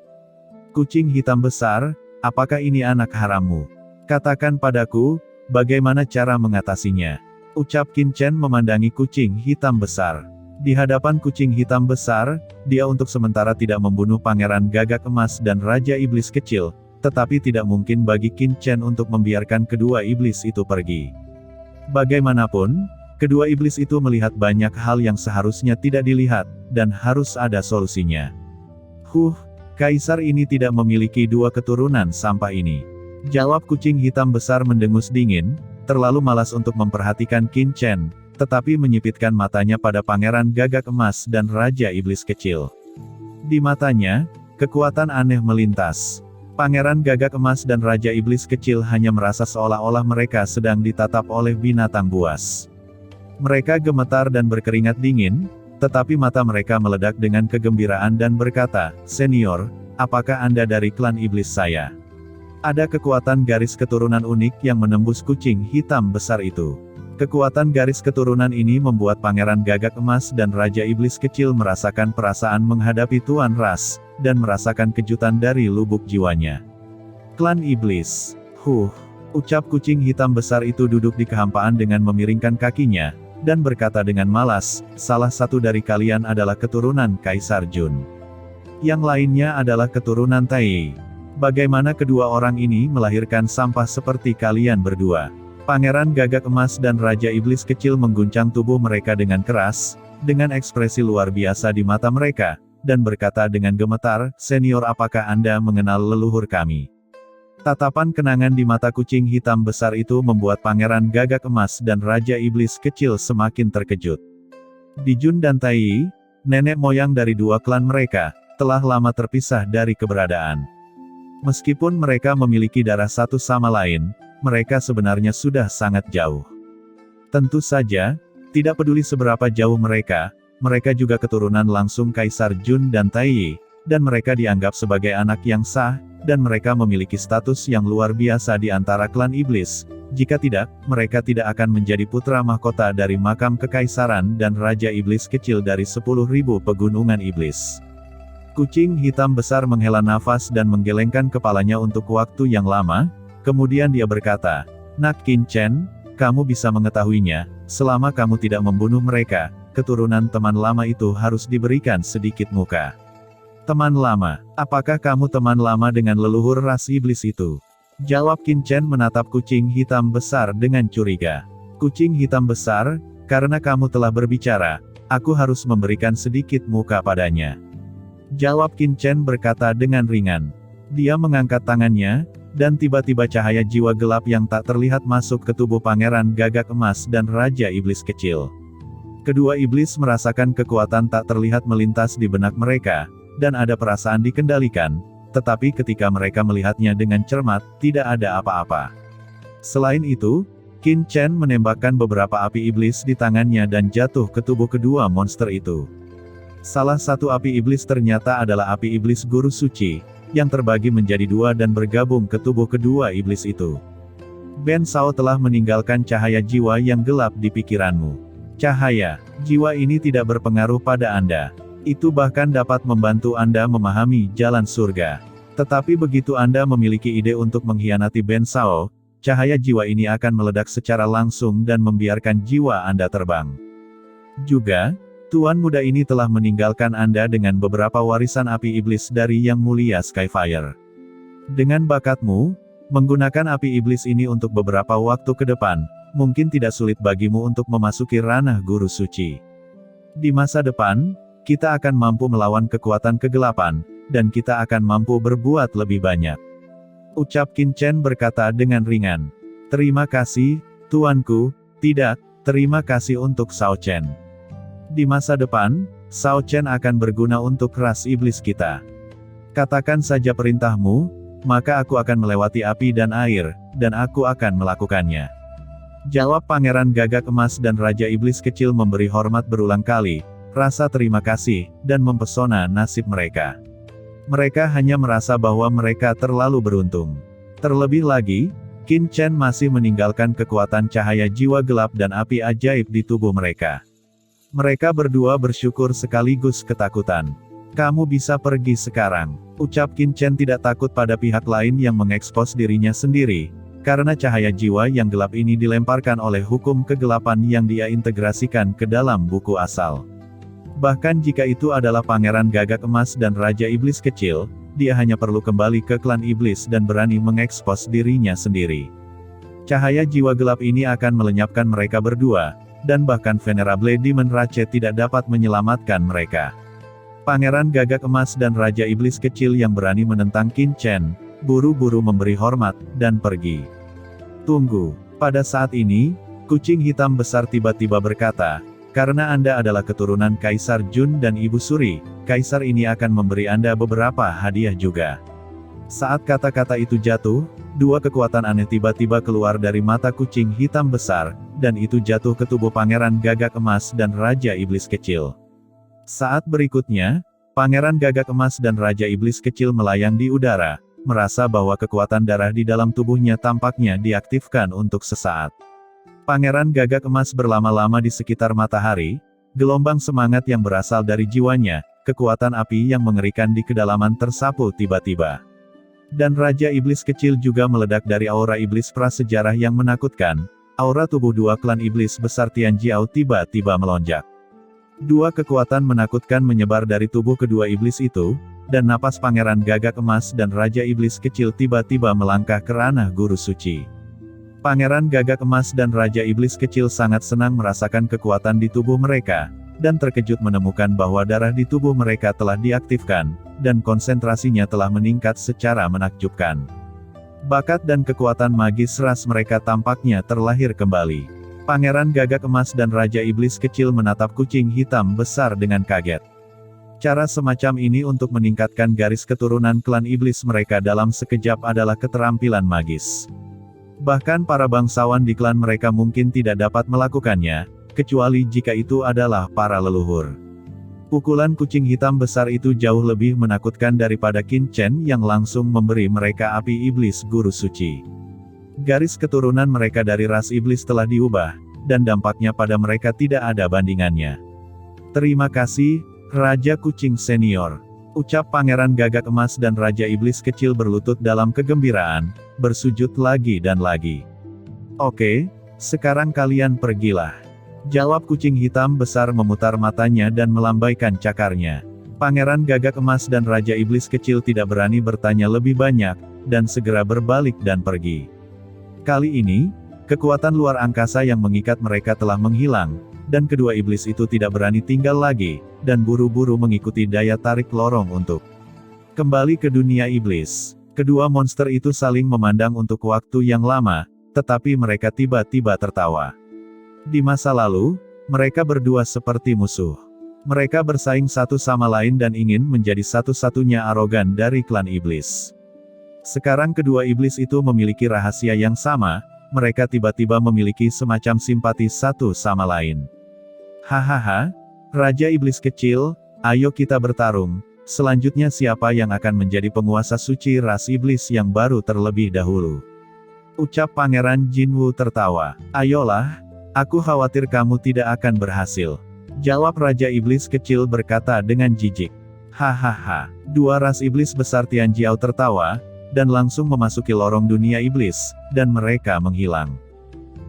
Kucing hitam besar, apakah ini anak harammu? Katakan padaku, bagaimana cara mengatasinya? Ucap Qin Chen memandangi kucing hitam besar. Di hadapan kucing hitam besar, dia untuk sementara tidak membunuh Pangeran Gagak Emas dan Raja Iblis Kecil, tetapi tidak mungkin bagi Qin Chen untuk membiarkan kedua iblis itu pergi. Bagaimanapun, kedua iblis itu melihat banyak hal yang seharusnya tidak dilihat, dan harus ada solusinya. Kaisar ini tidak memiliki dua keturunan sampah ini. Jawab kucing hitam besar mendengus dingin, terlalu malas untuk memperhatikan Qin Chen, tetapi menyipitkan matanya pada Pangeran Gagak Emas dan Raja Iblis Kecil. Di matanya, kekuatan aneh melintas. Pangeran Gagak Emas dan Raja Iblis Kecil hanya merasa seolah-olah mereka sedang ditatap oleh binatang buas. Mereka gemetar dan berkeringat dingin, tetapi mata mereka meledak dengan kegembiraan dan berkata, "Senior, apakah Anda dari klan iblis saya?" Ada kekuatan garis keturunan unik yang menembus kucing hitam besar itu. Kekuatan garis keturunan ini membuat Pangeran Gagak Emas dan Raja Iblis Kecil merasakan perasaan menghadapi Tuan Ras, dan merasakan kejutan dari lubuk jiwanya. Klan Iblis. Ucap kucing hitam besar itu duduk di kehampaan dengan memiringkan kakinya, dan berkata dengan malas, "Salah satu dari kalian adalah keturunan Kaisar Jun. Yang lainnya adalah keturunan Tai. Bagaimana kedua orang ini melahirkan sampah seperti kalian berdua?" Pangeran Gagak Emas dan Raja Iblis Kecil mengguncang tubuh mereka dengan keras, dengan ekspresi luar biasa di mata mereka, dan berkata dengan gemetar, "Senior, apakah Anda mengenal leluhur kami?" Tatapan kenangan di mata kucing hitam besar itu membuat Pangeran Gagak Emas dan Raja Iblis Kecil semakin terkejut. Di Jun dan Tai, nenek moyang dari dua klan mereka, telah lama terpisah dari keberadaan. Meskipun mereka memiliki darah satu sama lain, mereka sebenarnya sudah sangat jauh. Tentu saja, tidak peduli seberapa jauh mereka juga keturunan langsung Kaisar Jun dan Tai, dan mereka dianggap sebagai anak yang sah, dan mereka memiliki status yang luar biasa di antara klan iblis. Jika tidak, mereka tidak akan menjadi putra mahkota dari makam kekaisaran dan Raja Iblis Kecil dari 10.000 pegunungan iblis. Kucing hitam besar menghela nafas dan menggelengkan kepalanya untuk waktu yang lama. Kemudian dia berkata, "Nak Qin Chen, kamu bisa mengetahuinya, selama kamu tidak membunuh mereka, keturunan teman lama itu harus diberikan sedikit muka." "Teman lama? Apakah kamu teman lama dengan leluhur ras iblis itu?" Jawab Qin Chen menatap kucing hitam besar dengan curiga. "Kucing hitam besar, karena kamu telah berbicara, aku harus memberikan sedikit muka padanya." Jawab Qin Chen berkata dengan ringan. Dia mengangkat tangannya, dan tiba-tiba cahaya jiwa gelap yang tak terlihat masuk ke tubuh Pangeran Gagak Emas dan Raja Iblis Kecil. Kedua iblis merasakan kekuatan tak terlihat melintas di benak mereka, dan ada perasaan dikendalikan, tetapi ketika mereka melihatnya dengan cermat, tidak ada apa-apa. Selain itu, Qin Chen menembakkan beberapa api iblis di tangannya dan jatuh ke tubuh kedua monster itu. Salah satu api iblis ternyata adalah api iblis guru suci, yang terbagi menjadi dua dan bergabung ke tubuh kedua iblis itu. Ben Sao telah meninggalkan cahaya jiwa yang gelap di pikiranmu. Cahaya jiwa ini tidak berpengaruh pada Anda. Itu bahkan dapat membantu Anda memahami jalan surga. Tetapi begitu Anda memiliki ide untuk mengkhianati Ben Sao, cahaya jiwa ini akan meledak secara langsung dan membiarkan jiwa Anda terbang. Juga, Tuan muda ini telah meninggalkan Anda dengan beberapa warisan api iblis dari Yang Mulia Skyfire. Dengan bakatmu, menggunakan api iblis ini untuk beberapa waktu ke depan, mungkin tidak sulit bagimu untuk memasuki ranah guru suci. Di masa depan, kita akan mampu melawan kekuatan kegelapan, dan kita akan mampu berbuat lebih banyak. Ucap Qin Chen berkata dengan ringan. "Terima kasih, tuanku." "Tidak, terima kasih untuk Shao Chen. Di masa depan, Shao Chen akan berguna untuk ras iblis kita. Katakan saja perintahmu, maka aku akan melewati api dan air, dan aku akan melakukannya." Jawab Pangeran Gagak Emas dan Raja Iblis Kecil memberi hormat berulang kali, rasa terima kasih, dan mempesona nasib mereka. Mereka hanya merasa bahwa mereka terlalu beruntung. Terlebih lagi, Qin Chen masih meninggalkan kekuatan cahaya jiwa gelap dan api ajaib di tubuh mereka. Mereka berdua bersyukur sekaligus ketakutan. "Kamu bisa pergi sekarang," ucap Qin Chen tidak takut pada pihak lain yang mengekspos dirinya sendiri, karena cahaya jiwa yang gelap ini dilemparkan oleh hukum kegelapan yang dia integrasikan ke dalam buku asal. Bahkan jika itu adalah Pangeran Gagak Emas dan Raja Iblis Kecil, dia hanya perlu kembali ke klan iblis dan berani mengekspos dirinya sendiri. Cahaya jiwa gelap ini akan melenyapkan mereka berdua, dan bahkan Venerable Demon Ratchet tidak dapat menyelamatkan mereka. Pangeran Gagak Emas dan Raja Iblis Kecil yang berani menentang Qin Chen, buru-buru memberi hormat, dan pergi. Tunggu, pada saat ini, kucing hitam besar tiba-tiba berkata, "Karena Anda adalah keturunan Kaisar Jun dan Ibu Suri, Kaisar ini akan memberi Anda beberapa hadiah juga." Saat kata-kata itu jatuh, dua kekuatan aneh tiba-tiba keluar dari mata kucing hitam besar, dan itu jatuh ke tubuh Pangeran Gagak Emas dan Raja Iblis Kecil. Saat berikutnya, Pangeran Gagak Emas dan Raja Iblis Kecil melayang di udara, merasa bahwa kekuatan darah di dalam tubuhnya tampaknya diaktifkan untuk sesaat. Pangeran Gagak Emas berlama-lama di sekitar matahari, gelombang semangat yang berasal dari jiwanya, kekuatan api yang mengerikan di kedalaman tersapu tiba-tiba. Dan Raja Iblis Kecil juga meledak dari aura iblis prasejarah yang menakutkan, aura tubuh dua klan iblis besar Tianjiao tiba-tiba melonjak. Dua kekuatan menakutkan menyebar dari tubuh kedua iblis itu, dan napas Pangeran Gagak Emas dan Raja Iblis Kecil tiba-tiba melangkah ke ranah Guru Suci. Pangeran Gagak Emas dan Raja Iblis Kecil sangat senang merasakan kekuatan di tubuh mereka, dan terkejut menemukan bahwa darah di tubuh mereka telah diaktifkan, dan konsentrasinya telah meningkat secara menakjubkan. Bakat dan kekuatan magis ras mereka tampaknya terlahir kembali. Pangeran Gagak Emas dan Raja Iblis Kecil menatap kucing hitam besar dengan kaget. Cara semacam ini untuk meningkatkan garis keturunan klan iblis mereka dalam sekejap adalah keterampilan magis. Bahkan para bangsawan di klan mereka mungkin tidak dapat melakukannya, kecuali jika itu adalah para leluhur. Pukulan kucing hitam besar itu jauh lebih menakutkan daripada Qin Chen yang langsung memberi mereka api iblis Guru Suci. Garis keturunan mereka dari ras iblis telah diubah, dan dampaknya pada mereka tidak ada bandingannya. "Terima kasih, Raja Kucing Senior," ucap Pangeran Gagak Emas dan Raja Iblis Kecil berlutut dalam kegembiraan, bersujud lagi dan lagi. "Oke, sekarang kalian pergilah," jawab kucing hitam besar memutar matanya dan melambaikan cakarnya. Pangeran Gagak Emas dan Raja Iblis Kecil tidak berani bertanya lebih banyak, dan segera berbalik dan pergi. Kali ini, kekuatan luar angkasa yang mengikat mereka telah menghilang, dan kedua iblis itu tidak berani tinggal lagi, dan buru-buru mengikuti daya tarik lorong untuk kembali ke dunia iblis. Kedua monster itu saling memandang untuk waktu yang lama, tetapi mereka tiba-tiba tertawa. Di masa lalu, mereka berdua seperti musuh. Mereka bersaing satu sama lain dan ingin menjadi satu-satunya arogan dari klan iblis. Sekarang kedua iblis itu memiliki rahasia yang sama, mereka tiba-tiba memiliki semacam simpati satu sama lain. "Hahaha, Raja Iblis Kecil, ayo kita bertarung, selanjutnya siapa yang akan menjadi penguasa suci ras iblis yang baru terlebih dahulu?" ucap Pangeran Jinwu tertawa. "Ayolah, aku khawatir kamu tidak akan berhasil," jawab Raja Iblis Kecil berkata dengan jijik. Hahaha, dua ras iblis besar Tianjiao tertawa, dan langsung memasuki lorong dunia iblis, dan mereka menghilang.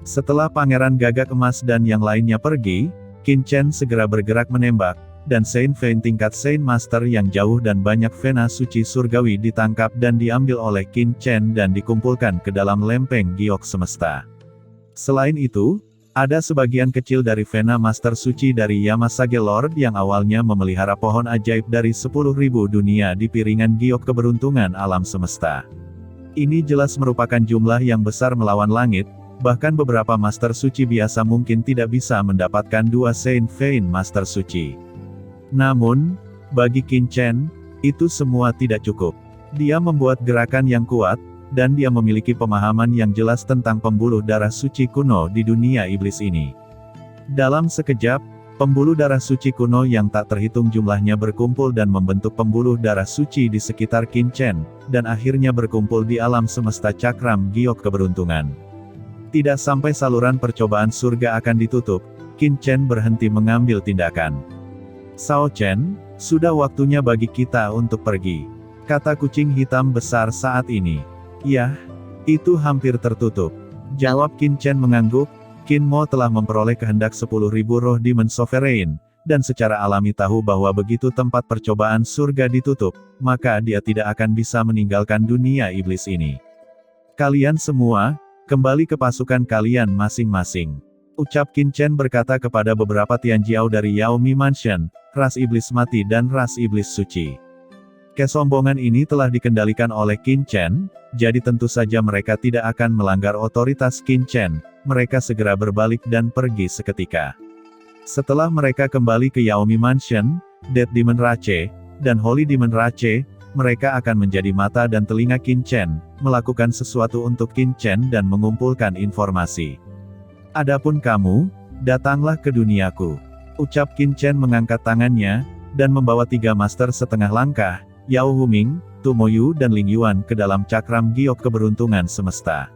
Setelah Pangeran Gagak Emas dan yang lainnya pergi, Qin Chen segera bergerak menembak, dan Saint Vein tingkat Saint Master yang jauh dan banyak vena suci surgawi ditangkap dan diambil oleh Qin Chen dan dikumpulkan ke dalam lempeng giok semesta. Selain itu, ada sebagian kecil dari vena Master Suci dari Yamasage Lord yang awalnya memelihara pohon ajaib dari 10.000 dunia di piringan giok keberuntungan alam semesta. Ini jelas merupakan jumlah yang besar melawan langit, bahkan beberapa Master Suci biasa mungkin tidak bisa mendapatkan dua Saint Vein Master Suci. Namun, bagi Qin Chen, itu semua tidak cukup. Dia membuat gerakan yang kuat, dan dia memiliki pemahaman yang jelas tentang pembuluh darah suci kuno di dunia iblis ini. Dalam sekejap, pembuluh darah suci kuno yang tak terhitung jumlahnya berkumpul dan membentuk pembuluh darah suci di sekitar Qin Chen, dan akhirnya berkumpul di alam semesta cakram giok keberuntungan. Tidak sampai saluran percobaan surga akan ditutup, Qin Chen berhenti mengambil tindakan. "Sao Chen, sudah waktunya bagi kita untuk pergi," kata kucing hitam besar saat ini. "Yah, itu hampir tertutup," jawab Qin Chen mengangguk. Qin Mo telah memperoleh kehendak 10.000 roh Demon Sovereign, dan secara alami tahu bahwa begitu tempat percobaan surga ditutup, maka dia tidak akan bisa meninggalkan dunia iblis ini. Kalian semua, kembali ke pasukan kalian masing-masing. Ucap Qin Chen berkata kepada beberapa Tianjiao dari Yao Mi Mansion, ras iblis mati dan ras iblis suci. Kesombongan ini telah dikendalikan oleh Qin Chen, jadi tentu saja mereka tidak akan melanggar otoritas Qin Chen, mereka segera berbalik dan pergi seketika. Setelah mereka kembali ke Yao Mi Mansion, Dead Demon Rache, dan Holy Demon Rache, mereka akan menjadi mata dan telinga Qin Chen, melakukan sesuatu untuk Qin Chen dan mengumpulkan informasi. Adapun kamu, datanglah ke duniaku. Ucap Qin Chen mengangkat tangannya, dan membawa 3 master setengah langkah, Yao Huming, Tumoyu dan Ling Yuan ke dalam cakram giok keberuntungan semesta.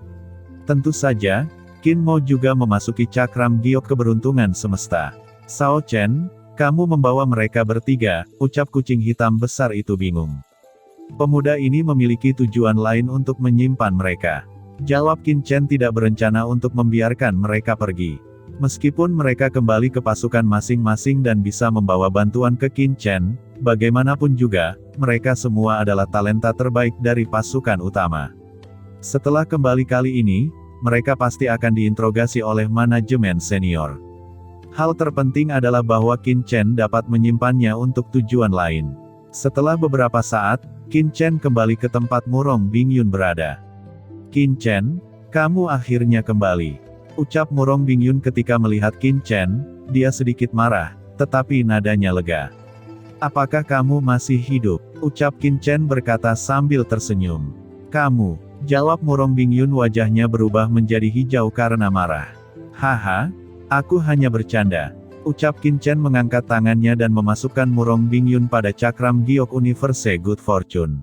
Tentu saja, Qin Mo juga memasuki cakram giok keberuntungan semesta. Sao Chen, kamu membawa mereka bertiga, ucap kucing hitam besar itu bingung. Pemuda ini memiliki tujuan lain untuk menyimpan mereka. Jawab Qin Chen tidak berencana untuk membiarkan mereka pergi. Meskipun mereka kembali ke pasukan masing-masing dan bisa membawa bantuan ke Qin Chen, bagaimanapun juga, mereka semua adalah talenta terbaik dari pasukan utama. Setelah kembali kali ini, mereka pasti akan diinterogasi oleh manajemen senior. Hal terpenting adalah bahwa Qin Chen dapat menyimpannya untuk tujuan lain. Setelah beberapa saat, Qin Chen kembali ke tempat Murong Bingyun berada. Qin Chen, kamu akhirnya kembali. Ucap Murong Bingyun ketika melihat Qin Chen, dia sedikit marah, tetapi nadanya lega. Apakah kamu masih hidup? Ucap Qin Chen berkata sambil tersenyum. Kamu, jawab Murong Bingyun, wajahnya berubah menjadi hijau karena marah. Haha, aku hanya bercanda. Ucap Qin Chen mengangkat tangannya dan memasukkan Murong Bingyun pada cakram giok Universe Good Fortune.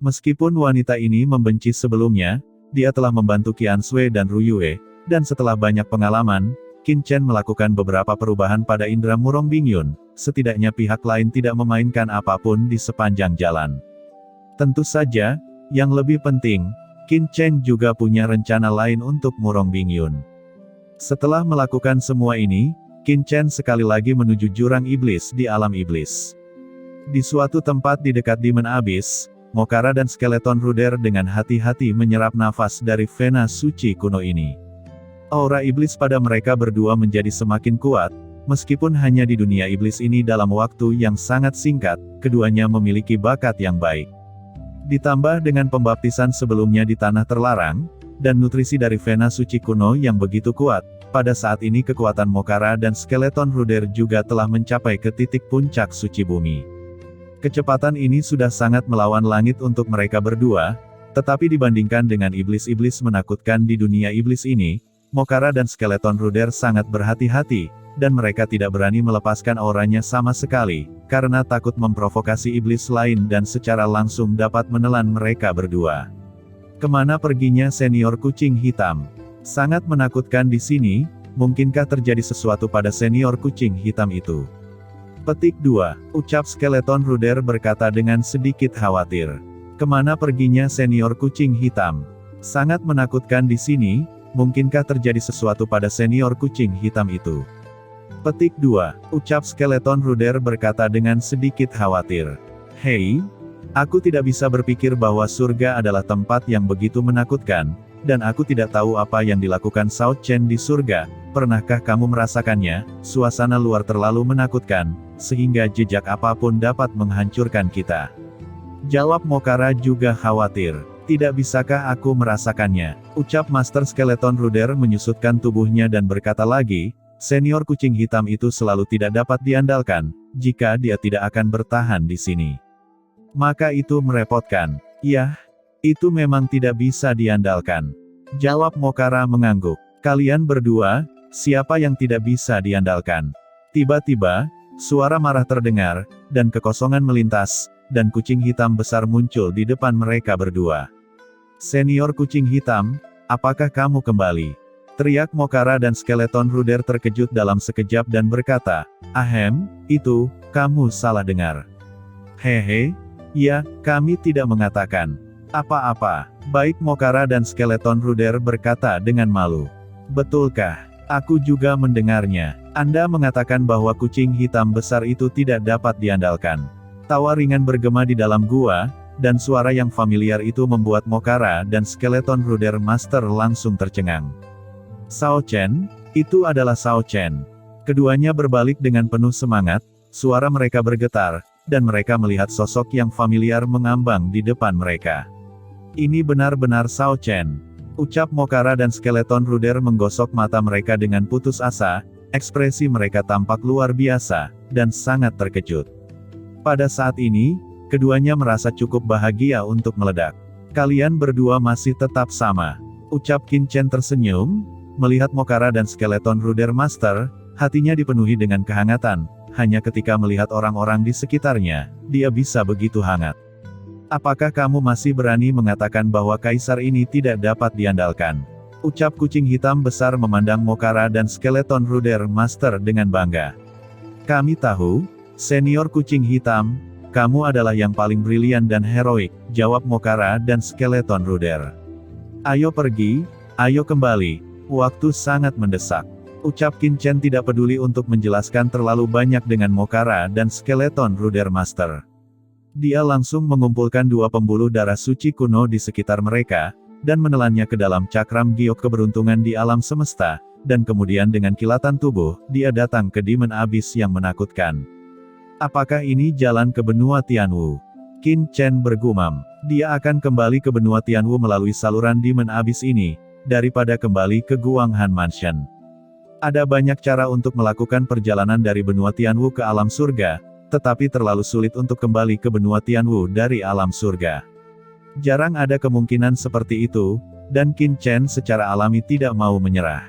Meskipun wanita ini membenci sebelumnya, dia telah membantu Qian Sui dan Ru Yue, dan setelah banyak pengalaman, Qin Chen melakukan beberapa perubahan pada indera Murong Bingyun, setidaknya pihak lain tidak memainkan apapun di sepanjang jalan. Tentu saja, yang lebih penting, Qin Chen juga punya rencana lain untuk Murong Bingyun. Setelah melakukan semua ini, Qin Chen sekali lagi menuju jurang iblis di alam iblis. Di suatu tempat di dekat Demon Abyss, Mokara dan Skeleton Ruder dengan hati-hati menyerap nafas dari vena suci kuno ini. Aura iblis pada mereka berdua menjadi semakin kuat, meskipun hanya di dunia iblis ini dalam waktu yang sangat singkat, keduanya memiliki bakat yang baik. Ditambah dengan pembaptisan sebelumnya di tanah terlarang, dan nutrisi dari vena suci kuno yang begitu kuat, pada saat ini kekuatan Mokara dan Skeleton Ruder juga telah mencapai ke titik puncak suci bumi. Kecepatan ini sudah sangat melawan langit untuk mereka berdua, tetapi dibandingkan dengan iblis-iblis menakutkan di dunia iblis ini, Mokara dan Skeleton Ruder sangat berhati-hati, dan mereka tidak berani melepaskan auranya sama sekali, karena takut memprovokasi iblis lain dan secara langsung dapat menelan mereka berdua. Kemana perginya senior kucing hitam? Sangat menakutkan di sini, mungkinkah terjadi sesuatu pada senior kucing hitam itu? Petik 2, ucap Skeleton Ruder berkata dengan sedikit khawatir. Kemana perginya senior kucing hitam? Sangat menakutkan di sini, mungkinkah terjadi sesuatu pada senior kucing hitam itu? Petik 2, ucap Skeleton Ruder berkata dengan sedikit khawatir. Hei, aku tidak bisa berpikir bahwa surga adalah tempat yang begitu menakutkan, dan aku tidak tahu apa yang dilakukan Sao Chen di surga. Pernahkah kamu merasakannya? Suasana luar terlalu menakutkan, sehingga jejak apapun dapat menghancurkan kita. Jawab Mokara juga khawatir. Tidak bisakah aku merasakannya? Ucap Master Skeleton Ruder menyusutkan tubuhnya dan berkata lagi, senior kucing hitam itu selalu tidak dapat diandalkan, jika dia tidak akan bertahan di sini. Maka itu merepotkan. Yah, itu memang tidak bisa diandalkan. Jawab Mokara mengangguk. Kalian berdua, siapa yang tidak bisa diandalkan? Tiba-tiba, suara marah terdengar, dan kekosongan melintas, dan kucing hitam besar muncul di depan mereka berdua. Senior kucing hitam, apakah kamu kembali? Teriak Mokara dan Skeleton Ruder terkejut dalam sekejap dan berkata, ahem, itu, kamu salah dengar. Hehe, ya, kami tidak mengatakan apa-apa. Baik, Mokara dan Skeleton Ruder berkata dengan malu. Betulkah? Aku juga mendengarnya. Anda mengatakan bahwa kucing hitam besar itu tidak dapat diandalkan. Tawa ringan bergema di dalam gua, dan suara yang familiar itu membuat Mokara dan skeleton Ruder Master langsung tercengang. Sao Chen? Itu adalah Sao Chen. Keduanya berbalik dengan penuh semangat, suara mereka bergetar, dan mereka melihat sosok yang familiar mengambang di depan mereka. Ini benar-benar Sao Chen. Ucap Mokara dan skeleton Ruder menggosok mata mereka dengan putus asa, ekspresi mereka tampak luar biasa, dan sangat terkejut. Pada saat ini, keduanya merasa cukup bahagia untuk meledak. Kalian berdua masih tetap sama. Ucap Qin Chen tersenyum, melihat Mokara dan skeleton Ruder Master, hatinya dipenuhi dengan kehangatan, hanya ketika melihat orang-orang di sekitarnya, dia bisa begitu hangat. Apakah kamu masih berani mengatakan bahwa kaisar ini tidak dapat diandalkan? Ucap kucing hitam besar memandang Mokara dan skeleton Ruder Master dengan bangga. Kami tahu, senior kucing hitam, kamu adalah yang paling brilian dan heroik, jawab Mokara dan skeleton Ruder. Ayo pergi, ayo kembali, waktu sangat mendesak. Ucap Qin Chen tidak peduli untuk menjelaskan terlalu banyak dengan Mokara dan skeleton Ruder Master. Dia langsung mengumpulkan dua pembuluh darah suci kuno di sekitar mereka, dan menelannya ke dalam cakram giok keberuntungan di alam semesta, dan kemudian dengan kilatan tubuh, dia datang ke Demon Abyss yang menakutkan. Apakah ini jalan ke benua Tianwu? Qin Chen bergumam. Dia akan kembali ke benua Tianwu melalui saluran Demon Abyss ini, daripada kembali ke Guanghan Mansion. Ada banyak cara untuk melakukan perjalanan dari benua Tianwu ke alam surga, tetapi terlalu sulit untuk kembali ke benua Tianwu dari alam surga. Jarang ada kemungkinan seperti itu, dan Qin Chen secara alami tidak mau menyerah.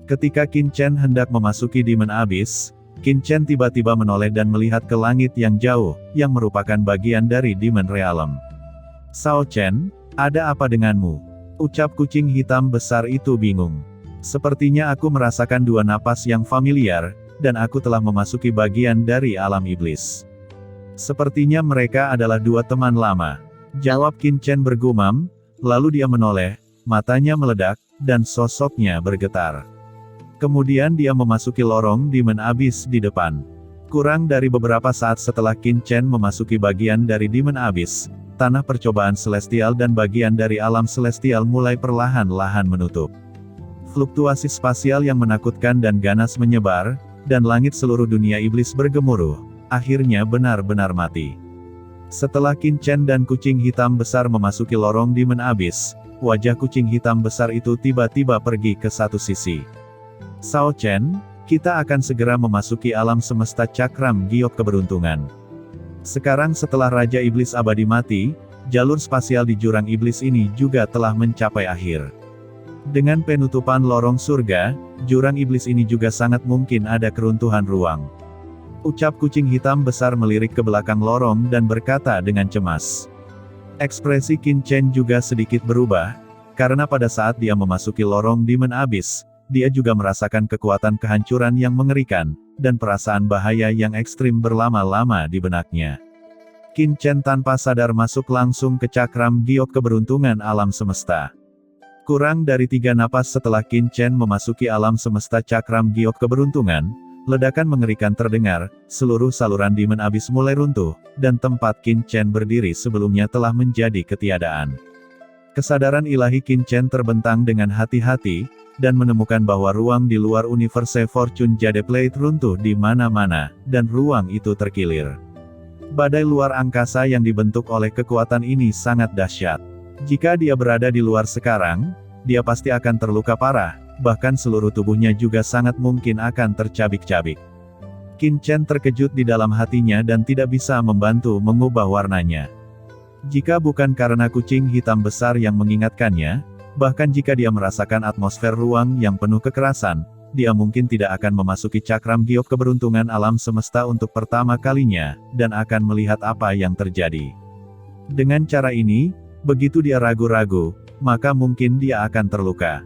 Ketika Qin Chen hendak memasuki Demon Abyss, Qin Chen tiba-tiba menoleh dan melihat ke langit yang jauh, yang merupakan bagian dari Demon Realm. Sao Chen, ada apa denganmu? Ucap kucing hitam besar itu bingung. Sepertinya aku merasakan dua napas yang familiar, dan aku telah memasuki bagian dari alam iblis. Sepertinya mereka adalah dua teman lama. Jawab Qin Chen bergumam, lalu dia menoleh, matanya meledak, dan sosoknya bergetar. Kemudian dia memasuki lorong Demon Abyss di depan. Kurang dari beberapa saat setelah Qin Chen memasuki bagian dari Demon Abyss, tanah percobaan celestial dan bagian dari alam celestial mulai perlahan-lahan menutup. Fluktuasi spasial yang menakutkan dan ganas menyebar, dan langit seluruh dunia iblis bergemuruh, akhirnya benar-benar mati. Setelah Qin Chen dan kucing hitam besar memasuki lorong Demon Abyss, wajah kucing hitam besar itu tiba-tiba pergi ke satu sisi. Sao Chen, kita akan segera memasuki alam semesta cakram giok keberuntungan. Sekarang setelah Raja Iblis Abadi mati, jalur spasial di jurang iblis ini juga telah mencapai akhir. Dengan penutupan lorong surga, jurang iblis ini juga sangat mungkin ada keruntuhan ruang. Ucap kucing hitam besar melirik ke belakang lorong dan berkata dengan cemas. Ekspresi Qin Chen juga sedikit berubah, karena pada saat dia memasuki lorong Demon Abyss, dia juga merasakan kekuatan kehancuran yang mengerikan, dan perasaan bahaya yang ekstrim berlama-lama di benaknya. Qin Chen tanpa sadar masuk langsung ke cakram giok keberuntungan alam semesta. Kurang dari 3 napas setelah Qin Chen memasuki alam semesta cakram giok keberuntungan, ledakan mengerikan terdengar, seluruh saluran Demon Abyss mulai runtuh, dan tempat Qin Chen berdiri sebelumnya telah menjadi ketiadaan. Kesadaran ilahi Qin Chen terbentang dengan hati-hati, dan menemukan bahwa ruang di luar universe Fortune Jade Plate runtuh di mana-mana, dan ruang itu terkilir. Badai luar angkasa yang dibentuk oleh kekuatan ini sangat dahsyat. Jika dia berada di luar sekarang, dia pasti akan terluka parah, bahkan seluruh tubuhnya juga sangat mungkin akan tercabik-cabik. Qin Chen terkejut di dalam hatinya dan tidak bisa membantu mengubah warnanya. Jika bukan karena kucing hitam besar yang mengingatkannya, bahkan jika dia merasakan atmosfer ruang yang penuh kekerasan, dia mungkin tidak akan memasuki cakram giok keberuntungan alam semesta untuk pertama kalinya, dan akan melihat apa yang terjadi. Dengan cara ini, begitu dia ragu-ragu, maka mungkin dia akan terluka.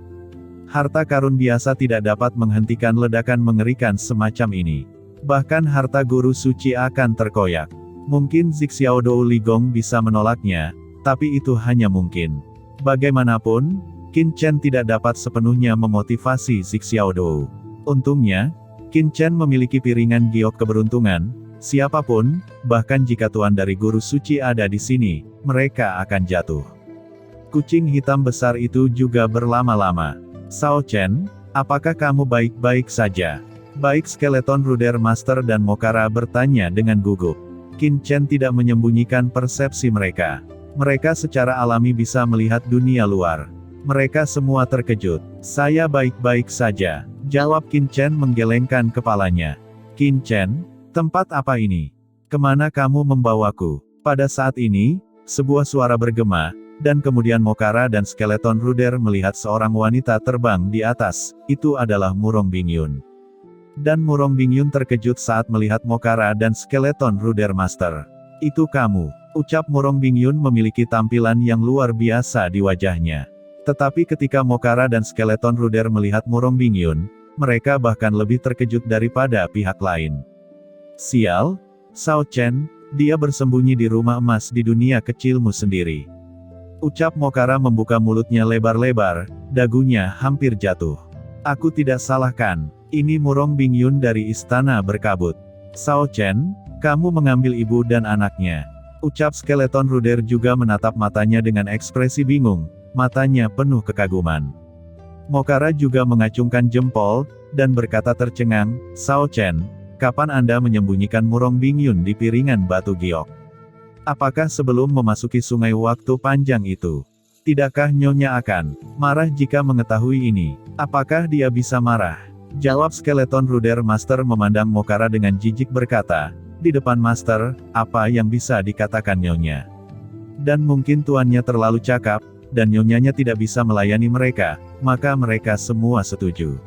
Harta karun biasa tidak dapat menghentikan ledakan mengerikan semacam ini. Bahkan harta guru suci akan terkoyak. Mungkin Zixiaodou Ligong bisa menolaknya, tapi itu hanya mungkin. Bagaimanapun, Qin Chen tidak dapat sepenuhnya memotivasi Xiaodou. Untungnya, Qin Chen memiliki piringan giok keberuntungan. Siapapun, bahkan jika tuan dari guru suci ada di sini, mereka akan jatuh. Kucing hitam besar itu juga berlama-lama. Sao Chen, apakah kamu baik-baik saja? Baik, Skeleton Ruder Master dan Mokara bertanya dengan gugup. Qin Chen tidak menyembunyikan persepsi mereka. Mereka secara alami bisa melihat dunia luar. Mereka semua terkejut. Saya baik-baik saja, jawab Qin Chen menggelengkan kepalanya. Qin Chen, tempat apa ini? Kemana kamu membawaku? Pada saat ini, sebuah suara bergema, dan kemudian Mokara dan Skeleton Ruder melihat seorang wanita terbang di atas. Itu adalah Murong Bingyun. Dan Murong Bingyun terkejut saat melihat Mokara dan Skeleton Ruder Master. Itu kamu, ucap Murong Bingyun memiliki tampilan yang luar biasa di wajahnya. Tetapi ketika Mokara dan Skeleton Ruder melihat Murong Bingyun, mereka bahkan lebih terkejut daripada pihak lain. Sial, Sao Chen, dia bersembunyi di rumah emas di dunia kecilmu sendiri. Ucap Mokara membuka mulutnya lebar-lebar, dagunya hampir jatuh. Aku tidak salah kan? Ini Murong Bingyun dari istana berkabut. Sao Chen, kamu mengambil ibu dan anaknya. Ucap Skeleton Ruder juga menatap matanya dengan ekspresi bingung, matanya penuh kekaguman. Mokara juga mengacungkan jempol, dan berkata tercengang, Sao Chen, kapan Anda menyembunyikan Murong Bingyun di piringan batu giok? Apakah sebelum memasuki sungai waktu panjang itu? Tidakkah Nyonya akan marah jika mengetahui ini? Apakah dia bisa marah? Jawab Skeleton Ruder Master memandang Mokara dengan jijik berkata, di depan Master, apa yang bisa dikatakan Nyonya? Dan mungkin tuannya terlalu cakap, dan Nyonyanya tidak bisa melayani mereka, maka mereka semua setuju.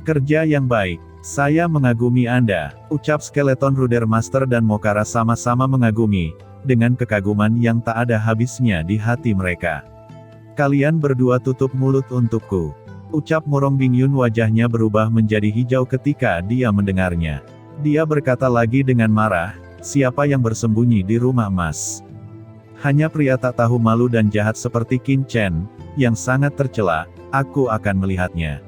Kerja yang baik. Saya mengagumi Anda, ucap Skeleton Ruder Master dan Mokara sama-sama mengagumi, dengan kekaguman yang tak ada habisnya di hati mereka. Kalian berdua tutup mulut untukku. Ucap Murong Bingyun, wajahnya berubah menjadi hijau ketika dia mendengarnya. Dia berkata lagi dengan marah, siapa yang bersembunyi di rumah emas? Hanya pria tak tahu malu dan jahat seperti Qin Chen, yang sangat tercela, aku akan melihatnya.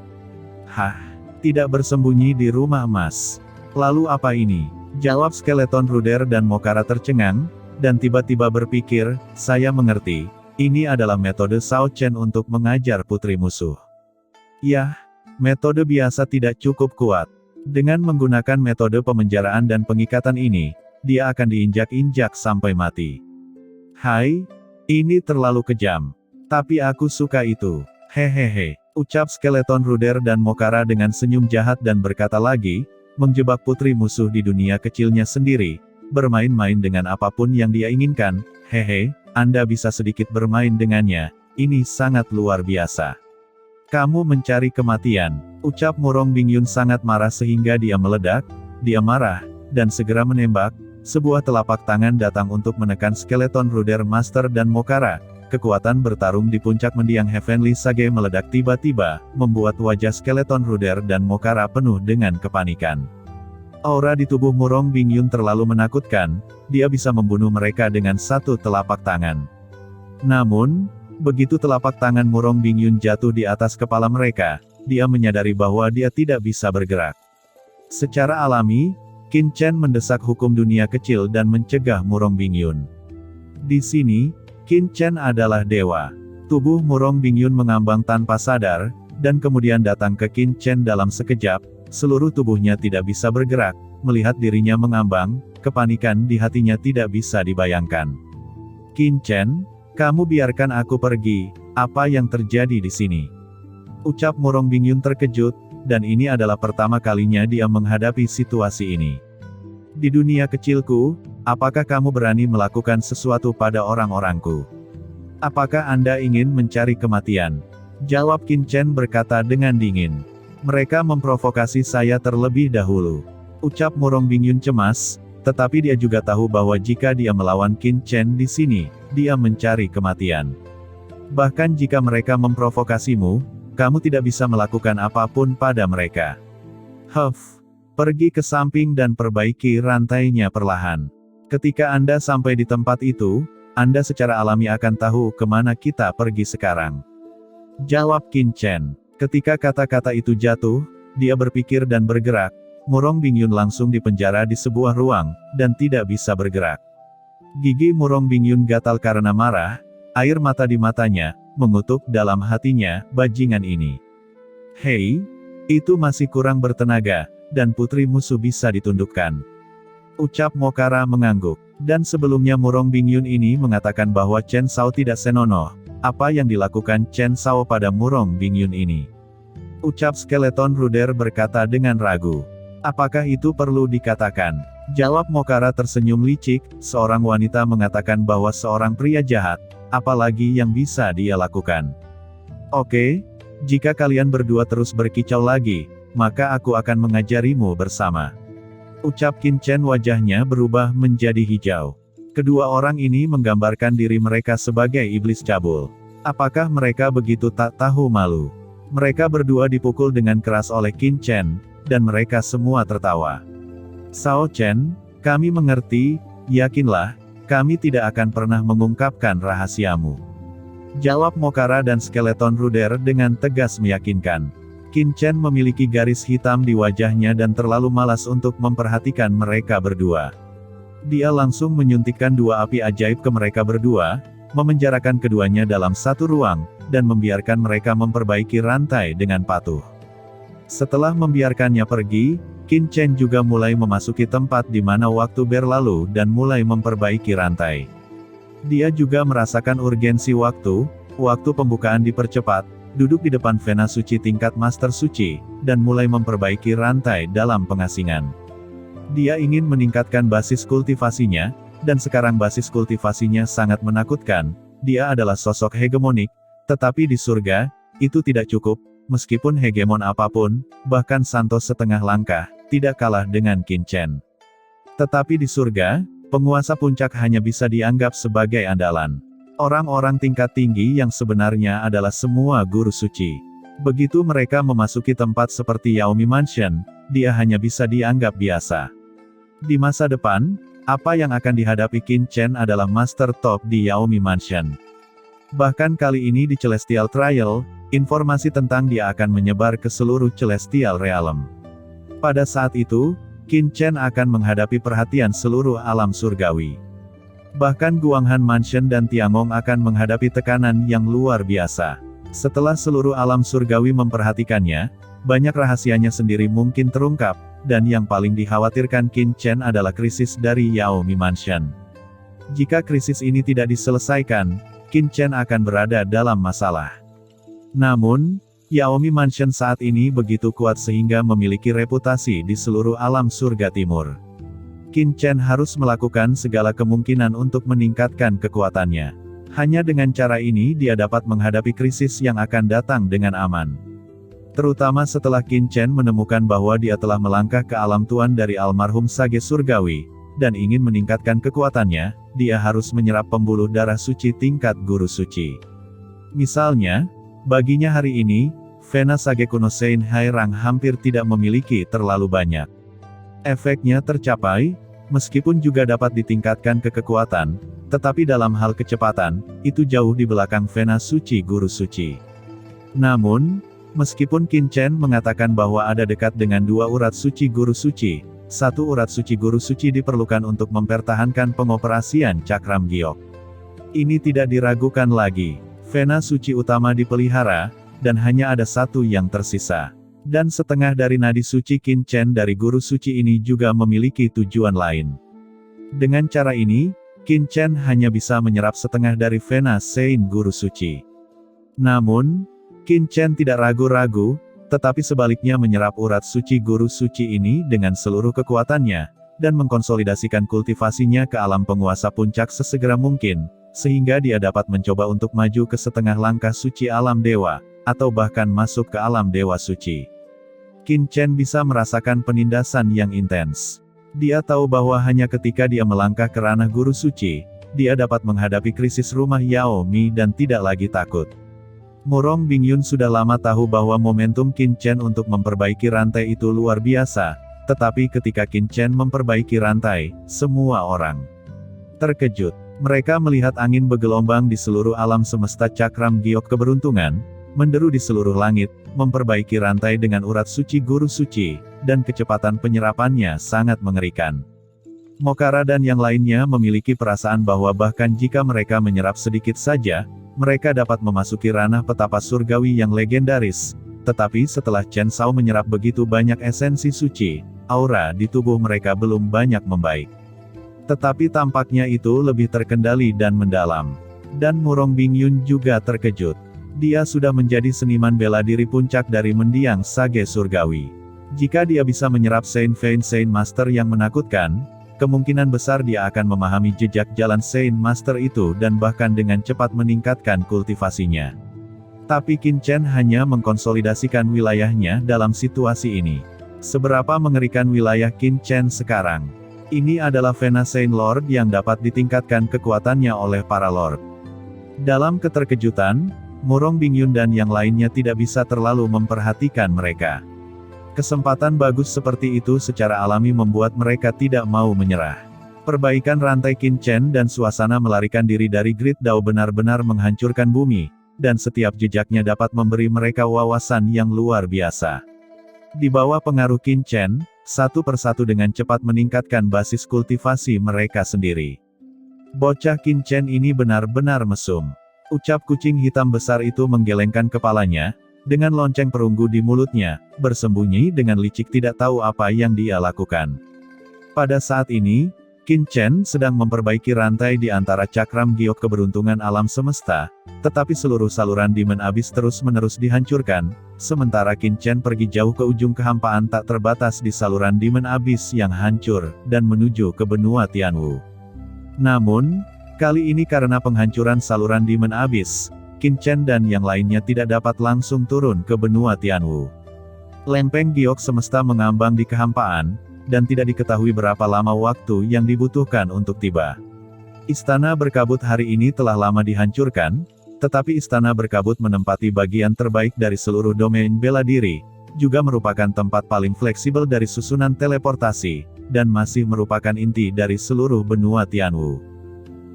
Hah? Tidak bersembunyi di rumah emas. Lalu apa ini? Jawab Skeleton Ruder dan Mokara tercengang, dan tiba-tiba berpikir, saya mengerti, ini adalah metode Sao Chen untuk mengajar putri musuh. Yah, metode biasa tidak cukup kuat. Dengan menggunakan metode pemenjaraan dan pengikatan ini, dia akan diinjak-injak sampai mati. Hai, ini terlalu kejam. Tapi aku suka itu. Hehehe, ucap Skeleton Ruder dan Mokara dengan senyum jahat dan berkata lagi, menjebak putri musuh di dunia kecilnya sendiri, bermain-main dengan apapun yang dia inginkan, hehe, Anda bisa sedikit bermain dengannya, ini sangat luar biasa. Kamu mencari kematian, ucap Murong Bingyun sangat marah sehingga dia meledak, dia marah, dan segera menembak. Sebuah telapak tangan datang untuk menekan Skeleton Ruder Master dan Mokara. Kekuatan bertarung di puncak mendiang Heavenly Sage meledak tiba-tiba, membuat wajah Skeleton Ruder dan Mokara penuh dengan kepanikan. Aura di tubuh Murong Bingyun terlalu menakutkan, dia bisa membunuh mereka dengan satu telapak tangan. Namun, begitu telapak tangan Murong Bingyun jatuh di atas kepala mereka, dia menyadari bahwa dia tidak bisa bergerak. Secara alami, Qin Chen mendesak hukum dunia kecil dan mencegah Murong Bingyun. Di sini, Qin Chen adalah dewa. Tubuh Murong Bingyun mengambang tanpa sadar, dan kemudian datang ke Qin Chen dalam sekejap, seluruh tubuhnya tidak bisa bergerak, melihat dirinya mengambang, kepanikan di hatinya tidak bisa dibayangkan. Qin Chen, kamu biarkan aku pergi, apa yang terjadi di sini? Ucap Murong Bingyun terkejut, dan ini adalah pertama kalinya dia menghadapi situasi ini. Di dunia kecilku, apakah kamu berani melakukan sesuatu pada orang-orangku? Apakah Anda ingin mencari kematian? Jawab Qin Chen berkata dengan dingin. Mereka memprovokasi saya terlebih dahulu. Ucap Murong Bingyun cemas, tetapi dia juga tahu bahwa jika dia melawan Qin Chen di sini, dia mencari kematian. Bahkan jika mereka memprovokasimu, kamu tidak bisa melakukan apapun pada mereka. Pergi ke samping dan perbaiki rantainya perlahan. Ketika Anda sampai di tempat itu, Anda secara alami akan tahu kemana kita pergi sekarang. Jawab Qin Chen. Ketika kata-kata itu jatuh, dia berpikir dan bergerak. Murong Bingyun langsung dipenjara di sebuah ruang, dan tidak bisa bergerak. Gigi Murong Bingyun gatal karena marah, air mata di matanya, mengutuk dalam hatinya, bajingan ini. Hei, itu masih kurang bertenaga, dan putri musuh bisa ditundukkan. Ucap Mokara mengangguk. Dan sebelumnya Murong Bingyun ini mengatakan bahwa Chen Shao tidak senonoh. Apa yang dilakukan Chen Shao pada Murong Bingyun ini? Ucap skeleton Ruder berkata dengan ragu. Apakah itu perlu dikatakan? Jawab Mokara tersenyum licik, seorang wanita mengatakan bahwa seorang pria jahat, apalagi yang bisa dia lakukan. Oke, jika kalian berdua terus berkicau lagi, maka aku akan mengajarimu bersama. Ucap Qin Chen, wajahnya berubah menjadi hijau. Kedua orang ini menggambarkan diri mereka sebagai iblis cabul. Apakah mereka begitu tak tahu malu? Mereka berdua dipukul dengan keras oleh Qin Chen, dan mereka semua tertawa. Shao Chen, kami mengerti, yakinlah, kami tidak akan pernah mengungkapkan rahasiamu. Jawab Mokara dan skeleton Ruder dengan tegas meyakinkan. Qin Chen memiliki garis hitam di wajahnya dan terlalu malas untuk memperhatikan mereka berdua. Dia langsung menyuntikkan dua api ajaib ke mereka berdua, memenjarakan keduanya dalam satu ruang, dan membiarkan mereka memperbaiki rantai dengan patuh. Setelah membiarkannya pergi, Qin Chen juga mulai memasuki tempat di mana waktu berlalu dan mulai memperbaiki rantai. Dia juga merasakan urgensi waktu pembukaan dipercepat, duduk di depan Vena Suci tingkat Master Suci, dan mulai memperbaiki rantai dalam pengasingan. Dia ingin meningkatkan basis kultivasinya, dan sekarang basis kultivasinya sangat menakutkan. Dia adalah sosok hegemonik, tetapi di surga, itu tidak cukup, meskipun hegemon apapun, bahkan Santos setengah langkah, tidak kalah dengan Qin Chen. Tetapi di surga, penguasa puncak hanya bisa dianggap sebagai andalan. Orang-orang tingkat tinggi yang sebenarnya adalah semua guru suci. Begitu mereka memasuki tempat seperti Yaomi Mansion, dia hanya bisa dianggap biasa. Di masa depan, apa yang akan dihadapi Qin Chen adalah master top di Yaomi Mansion. Bahkan kali ini di Celestial Trial, informasi tentang dia akan menyebar ke seluruh Celestial Realm. Pada saat itu, Qin Chen akan menghadapi perhatian seluruh alam surgawi. Bahkan Guanghan Mansion dan Tiangong akan menghadapi tekanan yang luar biasa. Setelah seluruh alam surgawi memperhatikannya, banyak rahasianya sendiri mungkin terungkap, dan yang paling dikhawatirkan Qin Chen adalah krisis dari Yaomi Mansion. Jika krisis ini tidak diselesaikan, Qin Chen akan berada dalam masalah. Namun, Yaomi Mansion saat ini begitu kuat sehingga memiliki reputasi di seluruh alam surga timur. Qin Chen harus melakukan segala kemungkinan untuk meningkatkan kekuatannya. Hanya dengan cara ini dia dapat menghadapi krisis yang akan datang dengan aman. Terutama setelah Qin Chen menemukan bahwa dia telah melangkah ke alam tuan dari almarhum Sage Surgawi, dan ingin meningkatkan kekuatannya, dia harus menyerap pembuluh darah suci tingkat guru suci. Misalnya, baginya hari ini, Vena Sage kuno Sein Hai Rang hampir tidak memiliki terlalu banyak. Efeknya tercapai, meskipun juga dapat ditingkatkan ke kekuatan, tetapi dalam hal kecepatan, itu jauh di belakang Vena Suci Guru Suci. Namun, meskipun Qin Chen mengatakan bahwa ada dekat dengan dua urat suci Guru Suci, satu urat suci Guru Suci diperlukan untuk mempertahankan pengoperasian Cakram Giok. Ini tidak diragukan lagi, Vena Suci utama dipelihara, dan hanya ada satu yang tersisa. Dan setengah dari nadi suci Qin Chen dari guru suci ini juga memiliki tujuan lain. Dengan cara ini, Qin Chen hanya bisa menyerap setengah dari Vena Sein guru suci. Namun, Qin Chen tidak ragu-ragu, tetapi sebaliknya menyerap urat suci guru suci ini dengan seluruh kekuatannya, dan mengkonsolidasikan kultivasinya ke alam penguasa puncak sesegera mungkin, sehingga dia dapat mencoba untuk maju ke setengah langkah suci alam dewa, atau bahkan masuk ke alam dewa suci. Qin Chen bisa merasakan penindasan yang intens. Dia tahu bahwa hanya ketika dia melangkah ke ranah guru suci, dia dapat menghadapi krisis rumah Yaomi dan tidak lagi takut. Murong Bingyun sudah lama tahu bahwa momentum Qin Chen untuk memperbaiki rantai itu luar biasa, tetapi ketika Qin Chen memperbaiki rantai, semua orang terkejut. Mereka melihat angin bergelombang di seluruh alam semesta Cakram Giok keberuntungan, menderu di seluruh langit, memperbaiki rantai dengan urat suci guru suci, dan kecepatan penyerapannya sangat mengerikan. Mokara dan yang lainnya memiliki perasaan bahwa bahkan jika mereka menyerap sedikit saja, mereka dapat memasuki ranah petapa surgawi yang legendaris. Tetapi setelah Chen Shao menyerap begitu banyak esensi suci, aura di tubuh mereka belum banyak membaik. Tetapi tampaknya itu lebih terkendali dan mendalam. Dan Murong Bingyun juga terkejut. Dia sudah menjadi seniman bela diri puncak dari mendiang sage surgawi. Jika dia bisa menyerap Saint Vein Saint Master yang menakutkan, kemungkinan besar dia akan memahami jejak jalan Saint Master itu dan bahkan dengan cepat meningkatkan kultivasinya. Tapi Qin Chen hanya mengkonsolidasikan wilayahnya dalam situasi ini. Seberapa mengerikan wilayah Qin Chen sekarang? Ini adalah Vena Saint Lord yang dapat ditingkatkan kekuatannya oleh para Lord. Dalam keterkejutan, Murong Bingyun dan yang lainnya tidak bisa terlalu memperhatikan mereka. Kesempatan bagus seperti itu secara alami membuat mereka tidak mau menyerah. Perbaikan rantai Qin Chen dan suasana melarikan diri dari Great Dao benar-benar menghancurkan bumi, dan setiap jejaknya dapat memberi mereka wawasan yang luar biasa. Di bawah pengaruh Qin Chen, satu persatu dengan cepat meningkatkan basis kultivasi mereka sendiri. Bocah Qin Chen ini benar-benar mesum. Ucap kucing hitam besar itu menggelengkan kepalanya, dengan lonceng perunggu di mulutnya, bersembunyi dengan licik tidak tahu apa yang dia lakukan. Pada saat ini, Qin Chen sedang memperbaiki rantai di antara cakram giok keberuntungan alam semesta, tetapi seluruh saluran Demon Abyss terus-menerus dihancurkan, sementara Qin Chen pergi jauh ke ujung kehampaan tak terbatas di saluran Demon Abyss yang hancur, dan menuju ke benua Tianwu. Namun, kali ini karena penghancuran saluran Demon Abyss, Qin Chen dan yang lainnya tidak dapat langsung turun ke benua Tianwu. Lempeng giok semesta mengambang di kehampaan, dan tidak diketahui berapa lama waktu yang dibutuhkan untuk tiba. Istana berkabut hari ini telah lama dihancurkan, tetapi istana berkabut menempati bagian terbaik dari seluruh domain bela diri, juga merupakan tempat paling fleksibel dari susunan teleportasi, dan masih merupakan inti dari seluruh benua Tianwu.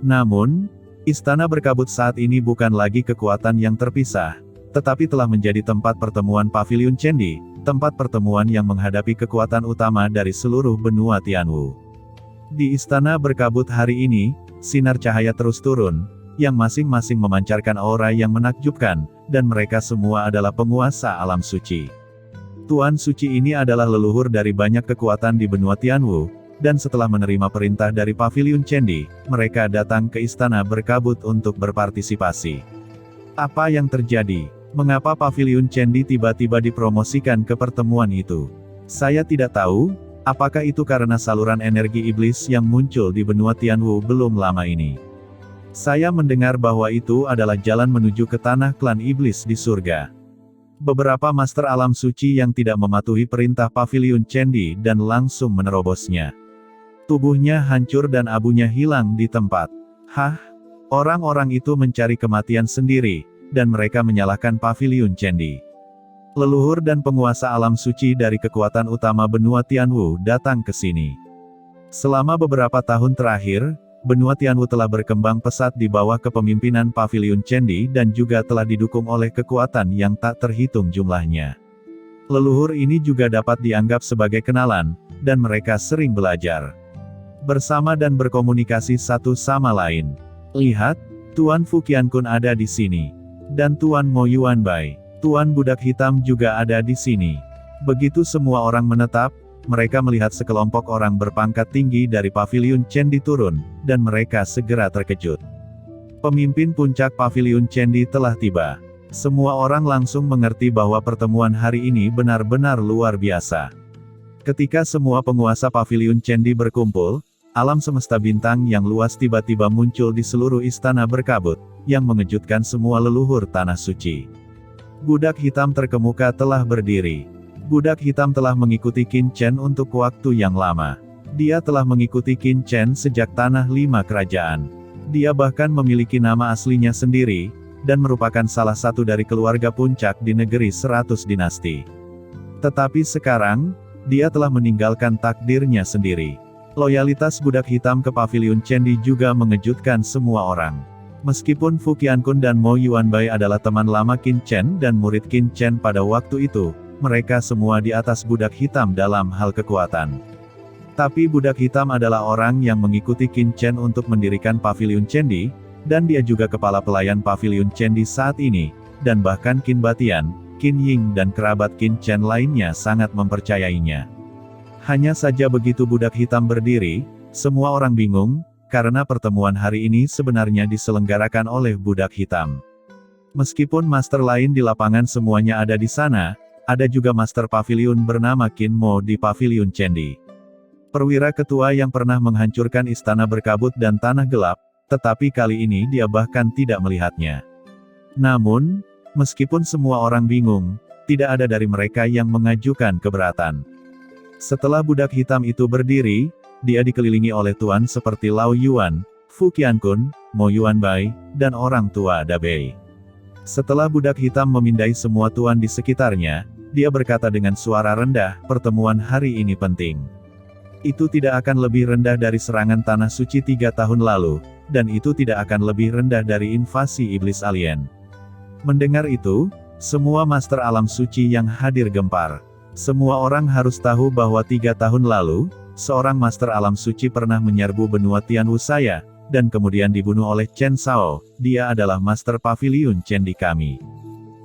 Namun, istana berkabut saat ini bukan lagi kekuatan yang terpisah, tetapi telah menjadi tempat pertemuan Paviliun Chendi, tempat pertemuan yang menghadapi kekuatan utama dari seluruh benua Tianwu. Di istana berkabut hari ini, sinar cahaya terus turun, yang masing-masing memancarkan aura yang menakjubkan, dan mereka semua adalah penguasa alam suci. Tuan suci ini adalah leluhur dari banyak kekuatan di benua Tianwu, dan setelah menerima perintah dari Paviliun Chendi, mereka datang ke istana berkabut untuk berpartisipasi. Apa yang terjadi? Mengapa Paviliun Chendi tiba-tiba dipromosikan ke pertemuan itu? Saya tidak tahu, apakah itu karena saluran energi iblis yang muncul di benua Tianwu belum lama ini. Saya mendengar bahwa itu adalah jalan menuju ke tanah klan iblis di surga. Beberapa master alam suci yang tidak mematuhi perintah Paviliun Chendi dan langsung menerobosnya. Tubuhnya hancur dan abunya hilang di tempat. Hah? Orang-orang itu mencari kematian sendiri, dan mereka menyalahkan Paviliun Chendi. Leluhur dan penguasa alam suci dari kekuatan utama benua Tianwu datang ke sini. Selama beberapa tahun terakhir, benua Tianwu telah berkembang pesat di bawah kepemimpinan Paviliun Chendi dan juga telah didukung oleh kekuatan yang tak terhitung jumlahnya. Leluhur ini juga dapat dianggap sebagai kenalan, dan mereka sering belajar bersama dan berkomunikasi satu sama lain. Lihat, Tuan Fuqiankun ada di sini. Dan Tuan Mo Yuanbai, Tuan Budak Hitam juga ada di sini. Begitu semua orang menetap, mereka melihat sekelompok orang berpangkat tinggi dari Paviliun Chendi turun, dan mereka segera terkejut. Pemimpin puncak Paviliun Chendi telah tiba. Semua orang langsung mengerti bahwa pertemuan hari ini benar-benar luar biasa. Ketika semua penguasa Paviliun Chendi berkumpul, alam semesta bintang yang luas tiba-tiba muncul di seluruh istana berkabut, yang mengejutkan semua leluhur tanah suci. Budak hitam terkemuka telah berdiri. Budak hitam telah mengikuti Qin Chen untuk waktu yang lama. Dia telah mengikuti Qin Chen sejak tanah 5 kerajaan. Dia bahkan memiliki nama aslinya sendiri, dan merupakan salah satu dari keluarga puncak di negeri 100 dinasti. Tetapi sekarang, dia telah meninggalkan takdirnya sendiri. Loyalitas budak hitam ke Paviliun Chendi juga mengejutkan semua orang. Meskipun Fu Qiankun dan Mo Yuanbai adalah teman lama Qin Chen dan murid Qin Chen pada waktu itu, mereka semua di atas budak hitam dalam hal kekuatan. Tapi budak hitam adalah orang yang mengikuti Qin Chen untuk mendirikan Paviliun Chendi, dan dia juga kepala pelayan Paviliun Chendi saat ini, dan bahkan Qin Batian, Qin Ying dan kerabat Qin Chen lainnya sangat mempercayainya. Hanya saja begitu budak hitam berdiri, semua orang bingung, karena pertemuan hari ini sebenarnya diselenggarakan oleh budak hitam. Meskipun master lain di lapangan semuanya ada di sana, ada juga master paviliun bernama Qin Mo di Paviliun Chendi. Perwira ketua yang pernah menghancurkan istana berkabut dan tanah gelap, tetapi kali ini dia bahkan tidak melihatnya. Namun, meskipun semua orang bingung, tidak ada dari mereka yang mengajukan keberatan. Setelah budak hitam itu berdiri, dia dikelilingi oleh tuan seperti Lao Yuan, Fu Qiankun, Mo Yuanbai, dan orang tua Da Bei. Setelah budak hitam memindai semua tuan di sekitarnya, dia berkata dengan suara rendah, pertemuan hari ini penting. Itu tidak akan lebih rendah dari serangan tanah suci 3 tahun lalu, dan itu tidak akan lebih rendah dari invasi iblis alien. Mendengar itu, semua master alam suci yang hadir gempar. Semua orang harus tahu bahwa 3 tahun lalu, seorang master alam suci pernah menyerbu benua Tianwu saya, dan kemudian dibunuh oleh Chen Shao. Dia adalah master paviliun Chendi kami.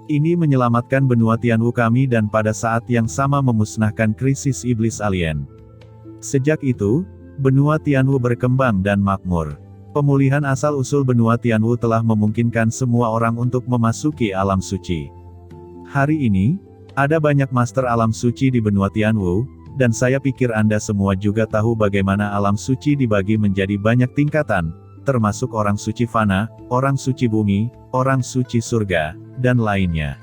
Ini menyelamatkan benua Tianwu kami dan pada saat yang sama memusnahkan krisis iblis alien. Sejak itu, benua Tianwu berkembang dan makmur. Pemulihan asal-usul benua Tianwu telah memungkinkan semua orang untuk memasuki alam suci. Hari ini, ada banyak master alam suci di benua Tianwu, dan saya pikir Anda semua juga tahu bagaimana alam suci dibagi menjadi banyak tingkatan, termasuk orang suci fana, orang suci bumi, orang suci surga, dan lainnya.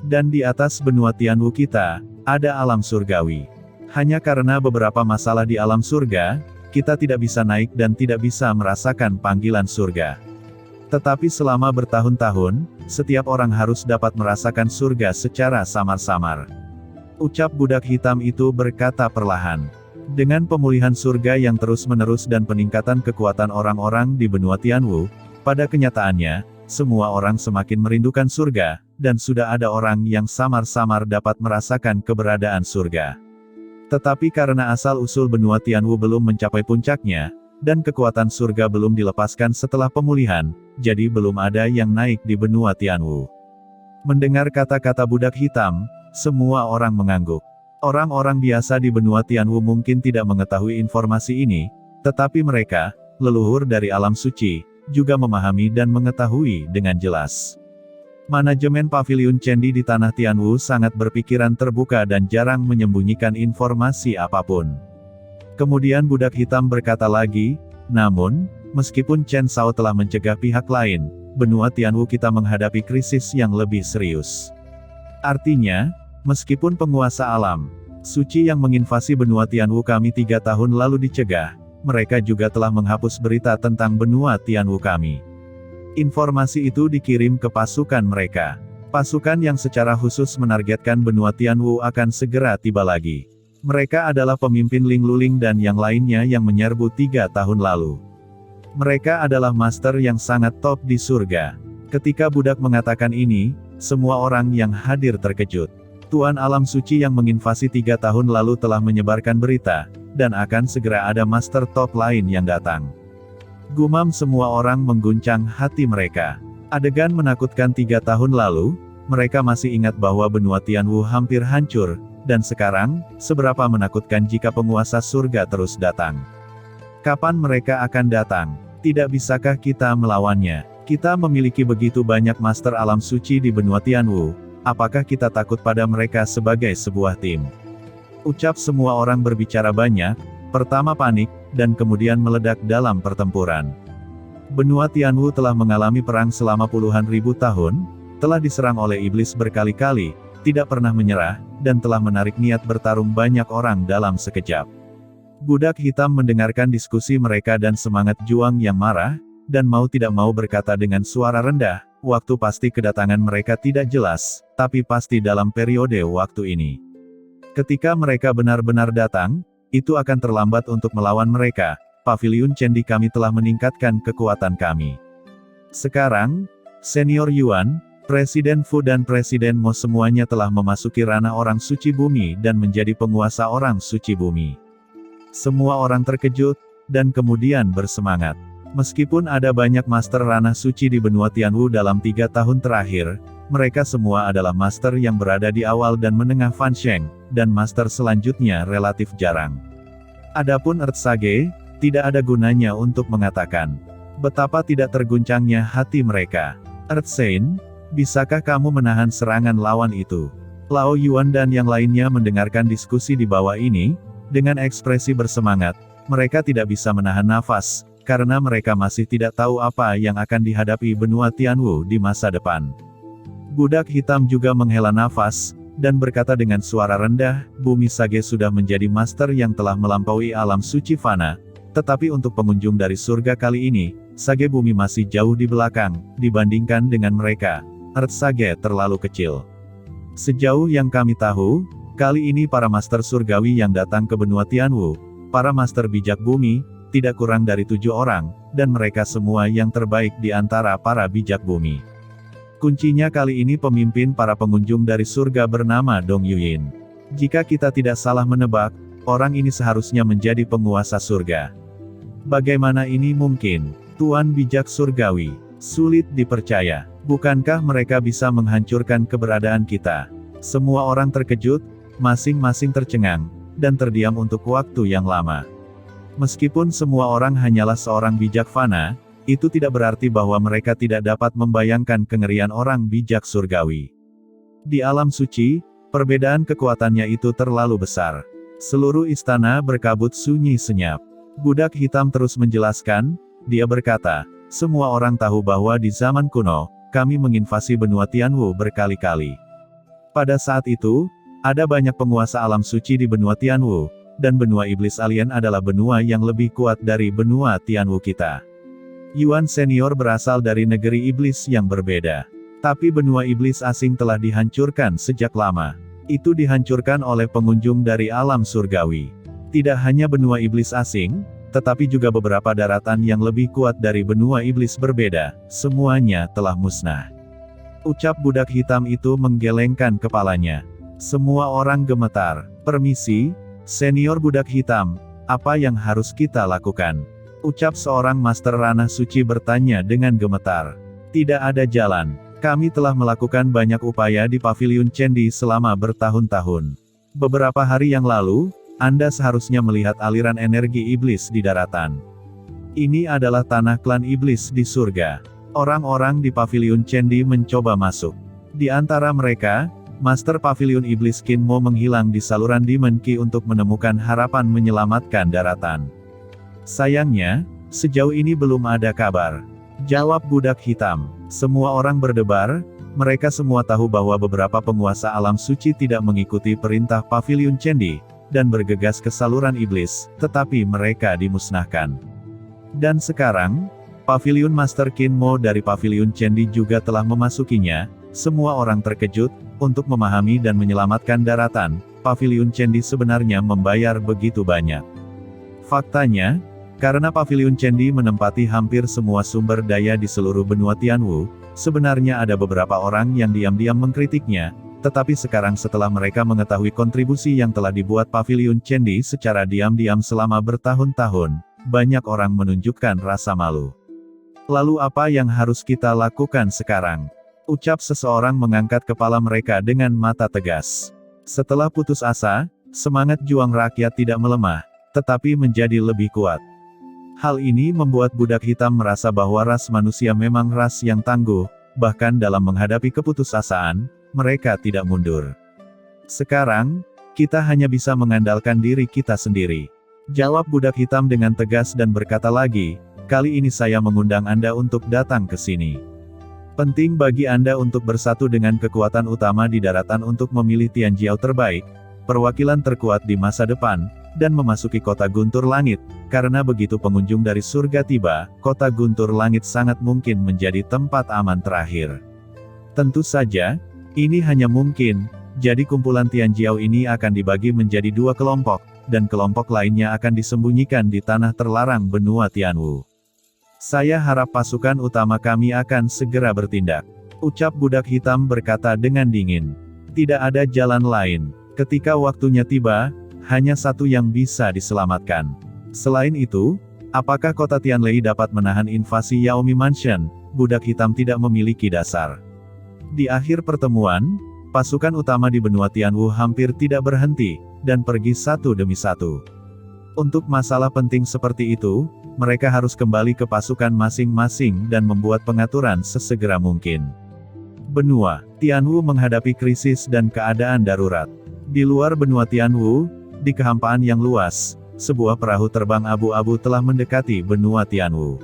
Dan di atas benua Tianwu kita, ada alam surgawi. Hanya karena beberapa masalah di alam surga, kita tidak bisa naik dan tidak bisa merasakan panggilan surga. Tetapi selama bertahun-tahun, setiap orang harus dapat merasakan surga secara samar-samar. Ucap budak hitam itu berkata perlahan. Dengan pemulihan surga yang terus-menerus dan peningkatan kekuatan orang-orang di benua Tianwu, pada kenyataannya, semua orang semakin merindukan surga, dan sudah ada orang yang samar-samar dapat merasakan keberadaan surga. Tetapi karena asal-usul benua Tianwu belum mencapai puncaknya, dan kekuatan surga belum dilepaskan setelah pemulihan, jadi belum ada yang naik di benua Tianwu. Mendengar kata-kata budak hitam, semua orang mengangguk. Orang-orang biasa di benua Tianwu mungkin tidak mengetahui informasi ini, tetapi mereka, leluhur dari alam suci, juga memahami dan mengetahui dengan jelas. Manajemen Paviliun Chendi di tanah Tianwu sangat berpikiran terbuka dan jarang menyembunyikan informasi apapun. Kemudian budak hitam berkata lagi, namun, meskipun Chen Shao telah mencegah pihak lain, benua Tianwu kita menghadapi krisis yang lebih serius. Artinya, meskipun penguasa alam suci yang menginvasi benua Tianwu kami 3 tahun lalu dicegah, mereka juga telah menghapus berita tentang benua Tianwu kami. Informasi itu dikirim ke pasukan mereka. Pasukan yang secara khusus menargetkan benua Tianwu akan segera tiba lagi. Mereka adalah pemimpin Ling Luling dan yang lainnya yang menyerbu 3 tahun lalu. Mereka adalah master yang sangat top di surga. Ketika budak mengatakan ini, semua orang yang hadir terkejut. Tuan alam suci yang menginvasi 3 tahun lalu telah menyebarkan berita, dan akan segera ada master top lain yang datang. Gumam semua orang mengguncang hati mereka. Adegan menakutkan 3 tahun lalu, mereka masih ingat bahwa benua Tianwu hampir hancur, dan sekarang, seberapa menakutkan jika penguasa surga terus datang. Kapan mereka akan datang? Tidak bisakah kita melawannya? Kita memiliki begitu banyak master alam suci di benua Tianwu. Apakah kita takut pada mereka sebagai sebuah tim? Ucap semua orang berbicara banyak, pertama panik, dan kemudian meledak dalam pertempuran. Benua Tianwu telah mengalami perang selama puluhan ribu tahun, telah diserang oleh iblis berkali-kali, tidak pernah menyerah, dan telah menarik niat bertarung banyak orang dalam sekejap. Budak hitam mendengarkan diskusi mereka dan semangat juang yang marah, dan mau tidak mau berkata dengan suara rendah, waktu pasti kedatangan mereka tidak jelas, tapi pasti dalam periode waktu ini. Ketika mereka benar-benar datang, itu akan terlambat untuk melawan mereka. Paviliun Chendi kami telah meningkatkan kekuatan kami. Sekarang, Senior Yuan, Presiden Fu dan Presiden Mo semuanya telah memasuki ranah orang suci bumi dan menjadi penguasa orang suci bumi. Semua orang terkejut, dan kemudian bersemangat. Meskipun ada banyak master ranah suci di benua Tianwu dalam 3 tahun terakhir, mereka semua adalah master yang berada di awal dan menengah Fansheng, dan master selanjutnya relatif jarang. Adapun Earth Sage, tidak ada gunanya untuk mengatakan betapa tidak terguncangnya hati mereka. Earth Sein, bisakah kamu menahan serangan lawan itu? Lao Yuan dan yang lainnya mendengarkan diskusi di bawah ini, dengan ekspresi bersemangat. Mereka tidak bisa menahan nafas, karena mereka masih tidak tahu apa yang akan dihadapi benua Tianwu di masa depan. Budak hitam juga menghela nafas, dan berkata dengan suara rendah, Bumi Sage sudah menjadi master yang telah melampaui alam suci fana, tetapi untuk pengunjung dari surga kali ini, Sage Bumi masih jauh di belakang, dibandingkan dengan mereka. Earth Sage terlalu kecil. Sejauh yang kami tahu, kali ini para master surgawi yang datang ke benua Tianwu, para master bijak bumi, tidak kurang dari 7 orang, dan mereka semua yang terbaik di antara para bijak bumi. Kuncinya kali ini pemimpin para pengunjung dari surga bernama Dong Yuyin. Jika kita tidak salah menebak, orang ini seharusnya menjadi penguasa surga. Bagaimana ini mungkin? Tuan bijak surgawi, sulit dipercaya. Bukankah mereka bisa menghancurkan keberadaan kita? Semua orang terkejut, masing-masing tercengang, dan terdiam untuk waktu yang lama. Meskipun semua orang hanyalah seorang bijak fana, itu tidak berarti bahwa mereka tidak dapat membayangkan kengerian orang bijak surgawi. Di alam suci, perbedaan kekuatannya itu terlalu besar. Seluruh istana berkabut sunyi senyap. Budak hitam terus menjelaskan, dia berkata, semua orang tahu bahwa di zaman kuno, kami menginvasi benua Tianwu berkali-kali. Pada saat itu, ada banyak penguasa alam suci di benua Tianwu, dan benua iblis alien adalah benua yang lebih kuat dari benua Tianwu kita. Yuan senior berasal dari negeri iblis yang berbeda. Tapi benua iblis asing telah dihancurkan sejak lama. Itu dihancurkan oleh pengunjung dari alam surgawi. Tidak hanya benua iblis asing, tetapi juga beberapa daratan yang lebih kuat dari benua iblis berbeda, semuanya telah musnah. Ucap budak hitam itu menggelengkan kepalanya. Semua orang gemetar. Permisi, senior budak hitam, apa yang harus kita lakukan? Ucap seorang master ranah suci bertanya dengan gemetar. Tidak ada jalan. Kami telah melakukan banyak upaya di Paviliun Chendi selama bertahun-tahun. Beberapa hari yang lalu, Anda seharusnya melihat aliran energi iblis di daratan. Ini adalah tanah klan iblis di surga. Orang-orang di Paviliun Chendi mencoba masuk. Di antara mereka, Master Paviliun Iblis Qin Mo menghilang di saluran Demon Qi untuk menemukan harapan menyelamatkan daratan. Sayangnya, sejauh ini belum ada kabar. Jawab budak hitam. Semua orang berdebar, mereka semua tahu bahwa beberapa penguasa alam suci tidak mengikuti perintah Paviliun Chendi, dan bergegas ke saluran iblis, tetapi mereka dimusnahkan. Dan sekarang, Paviliun Master Qin Mo dari Paviliun Chendi juga telah memasukinya. Semua orang terkejut, untuk memahami dan menyelamatkan daratan, Paviliun Chendi sebenarnya membayar begitu banyak. Faktanya, karena Paviliun Chendi menempati hampir semua sumber daya di seluruh benua Tianwu, sebenarnya ada beberapa orang yang diam-diam mengkritiknya, tetapi sekarang setelah mereka mengetahui kontribusi yang telah dibuat Paviliun Chendi secara diam-diam selama bertahun-tahun, banyak orang menunjukkan rasa malu. Lalu apa yang harus kita lakukan sekarang? Ucap seseorang mengangkat kepala mereka dengan mata tegas. Setelah putus asa, semangat juang rakyat tidak melemah, tetapi menjadi lebih kuat. Hal ini membuat budak hitam merasa bahwa ras manusia memang ras yang tangguh, bahkan dalam menghadapi keputusasaan, mereka tidak mundur. Sekarang, kita hanya bisa mengandalkan diri kita sendiri. Jawab budak hitam dengan tegas dan berkata lagi, kali ini saya mengundang Anda untuk datang ke sini. Penting bagi Anda untuk bersatu dengan kekuatan utama di daratan untuk memilih Tianjiao terbaik, perwakilan terkuat di masa depan, dan memasuki kota Guntur Langit, karena begitu pengunjung dari surga tiba, kota Guntur Langit sangat mungkin menjadi tempat aman terakhir. Tentu saja, ini hanya mungkin, jadi kumpulan Tianjiao ini akan dibagi menjadi 2 kelompok, dan kelompok lainnya akan disembunyikan di tanah terlarang benua Tianwu. Saya harap pasukan utama kami akan segera bertindak. Ucap budak hitam berkata dengan dingin. Tidak ada jalan lain. Ketika waktunya tiba, hanya satu yang bisa diselamatkan. Selain itu, apakah kota Tianlei dapat menahan invasi Yaomi Mansion? Budak hitam tidak memiliki dasar. Di akhir pertemuan, pasukan utama di benua Tianwu hampir tidak berhenti, dan pergi satu demi satu. Untuk masalah penting seperti itu, mereka harus kembali ke pasukan masing-masing dan membuat pengaturan sesegera mungkin. Benua Tianwu menghadapi krisis dan keadaan darurat. Di luar benua Tianwu, di kehampaan yang luas, sebuah perahu terbang abu-abu telah mendekati benua Tianwu.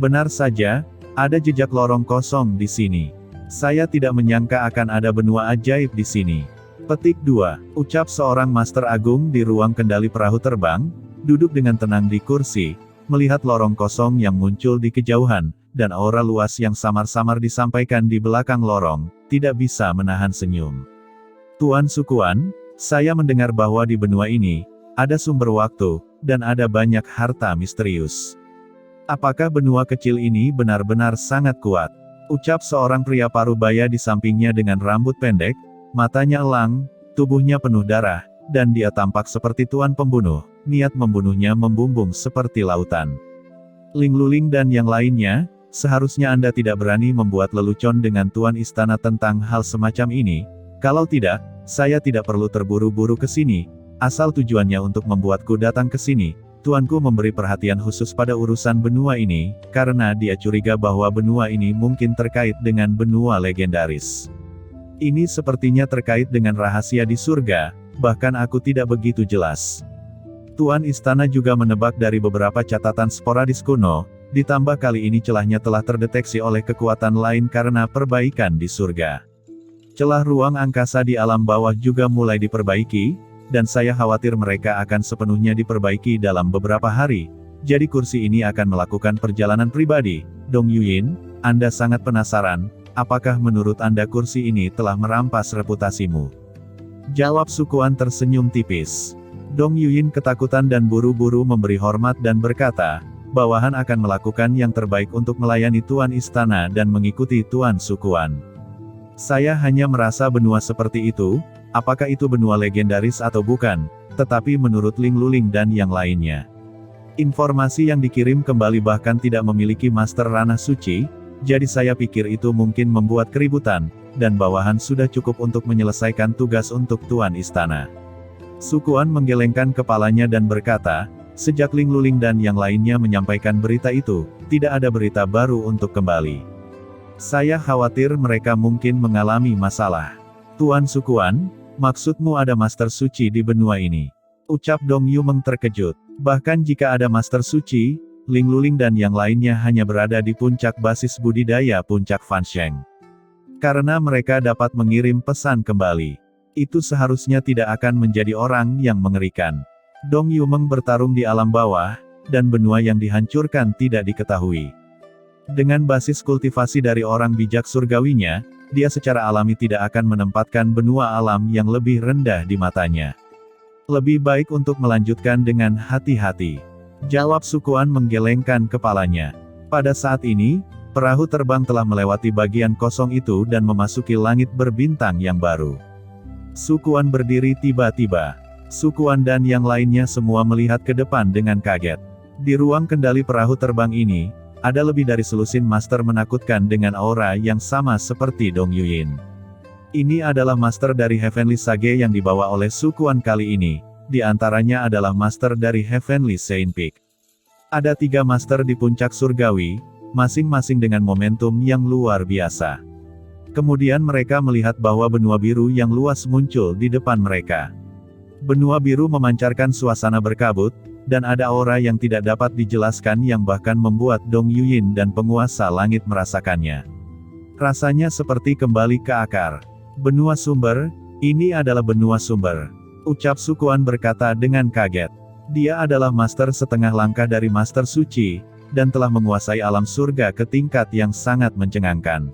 Benar saja, ada jejak lorong kosong di sini. Saya tidak menyangka akan ada benua ajaib di sini. Petik 2. Ucap seorang Master Agung di ruang kendali perahu terbang, duduk dengan tenang di kursi, melihat lorong kosong yang muncul di kejauhan, dan aura luas yang samar-samar disampaikan di belakang lorong, tidak bisa menahan senyum. Tuan Sukuan, saya mendengar bahwa di benua ini, ada sumber waktu, dan ada banyak harta misterius. Apakah benua kecil ini benar-benar sangat kuat? Ucap seorang pria parubaya di sampingnya dengan rambut pendek, matanya elang, tubuhnya penuh darah, dan dia tampak seperti tuan pembunuh, niat membunuhnya membumbung seperti lautan. Ling Luling dan yang lainnya, seharusnya Anda tidak berani membuat lelucon dengan tuan istana tentang hal semacam ini, kalau tidak, saya tidak perlu terburu-buru ke sini, asal tujuannya untuk membuatku datang ke sini. Tuanku memberi perhatian khusus pada urusan benua ini, karena dia curiga bahwa benua ini mungkin terkait dengan benua legendaris. Ini sepertinya terkait dengan rahasia di surga, bahkan aku tidak begitu jelas. Tuan istana juga menebak dari beberapa catatan sporadis kuno, ditambah kali ini celahnya telah terdeteksi oleh kekuatan lain karena perbaikan di surga. Celah ruang angkasa di alam bawah juga mulai diperbaiki, dan saya khawatir mereka akan sepenuhnya diperbaiki dalam beberapa hari, jadi kursi ini akan melakukan perjalanan pribadi. Dong Yuyin, Anda sangat penasaran, apakah menurut Anda kursi ini telah merampas reputasimu? Jawab Sukuan tersenyum tipis. Dong Yuyin ketakutan dan buru-buru memberi hormat dan berkata, bawahan akan melakukan yang terbaik untuk melayani Tuan Istana dan mengikuti Tuan Sukuan. Saya hanya merasa benua seperti itu, apakah itu benua legendaris atau bukan, tetapi menurut Ling Luling dan yang lainnya. Informasi yang dikirim kembali bahkan tidak memiliki master ranah suci, jadi saya pikir itu mungkin membuat keributan, dan bawahan sudah cukup untuk menyelesaikan tugas untuk Tuan Istana. Sukuan menggelengkan kepalanya dan berkata, sejak Ling Luling dan yang lainnya menyampaikan berita itu, tidak ada berita baru untuk kembali. Saya khawatir mereka mungkin mengalami masalah. Tuan Sukuan, maksudmu ada master suci di benua ini? Ucap Dong Yumeng terkejut. Bahkan jika ada master suci, Ling Luling dan yang lainnya hanya berada di puncak basis budidaya puncak Fansheng. Karena mereka dapat mengirim pesan kembali. Itu seharusnya tidak akan menjadi orang yang mengerikan. Dong Yumeng bertarung di alam bawah, dan benua yang dihancurkan tidak diketahui. Dengan basis kultivasi dari orang bijak surgawinya, dia secara alami tidak akan menempatkan benua alam yang lebih rendah di matanya. Lebih baik untuk melanjutkan dengan hati-hati. Jawab Sukuan menggelengkan kepalanya. Pada saat ini, perahu terbang telah melewati bagian kosong itu dan memasuki langit berbintang yang baru. Sukuan berdiri tiba-tiba. Sukuan dan yang lainnya semua melihat ke depan dengan kaget. Di ruang kendali perahu terbang ini, ada lebih dari selusin master menakutkan dengan aura yang sama seperti Dong Yuyin. Ini adalah master dari Heavenly Sage yang dibawa oleh Sukuan kali ini, di antaranya adalah master dari Heavenly Saint Peak. Ada 3 master di puncak surgawi, masing-masing dengan momentum yang luar biasa. Kemudian mereka melihat bahwa benua biru yang luas muncul di depan mereka. Benua biru memancarkan suasana berkabut, dan ada aura yang tidak dapat dijelaskan yang bahkan membuat Dong Yuyin dan penguasa langit merasakannya. Rasanya seperti kembali ke akar. Benua sumber, ini adalah benua sumber. Ucap Sukuan berkata dengan kaget. Dia adalah master setengah langkah dari master suci, dan telah menguasai alam surga ke tingkat yang sangat mencengangkan.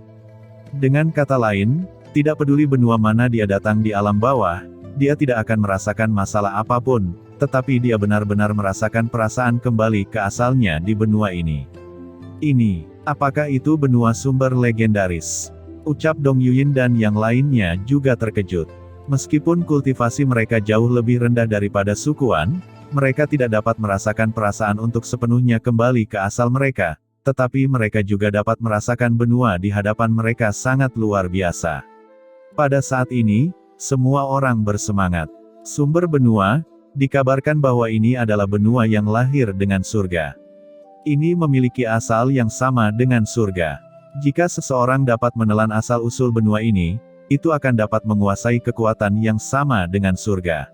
Dengan kata lain, tidak peduli benua mana dia datang di alam bawah, dia tidak akan merasakan masalah apapun, tetapi dia benar-benar merasakan perasaan kembali ke asalnya di benua ini. Ini, apakah itu benua sumber legendaris? Ucap Dong Yuyin dan yang lainnya juga terkejut. Meskipun kultivasi mereka jauh lebih rendah daripada sukuan, mereka tidak dapat merasakan perasaan untuk sepenuhnya kembali ke asal mereka, tetapi mereka juga dapat merasakan benua di hadapan mereka sangat luar biasa. Pada saat ini, semua orang bersemangat. Sumber benua, dikabarkan bahwa ini adalah benua yang lahir dengan surga. Ini memiliki asal yang sama dengan surga. Jika seseorang dapat menelan asal-usul benua ini, itu akan dapat menguasai kekuatan yang sama dengan surga.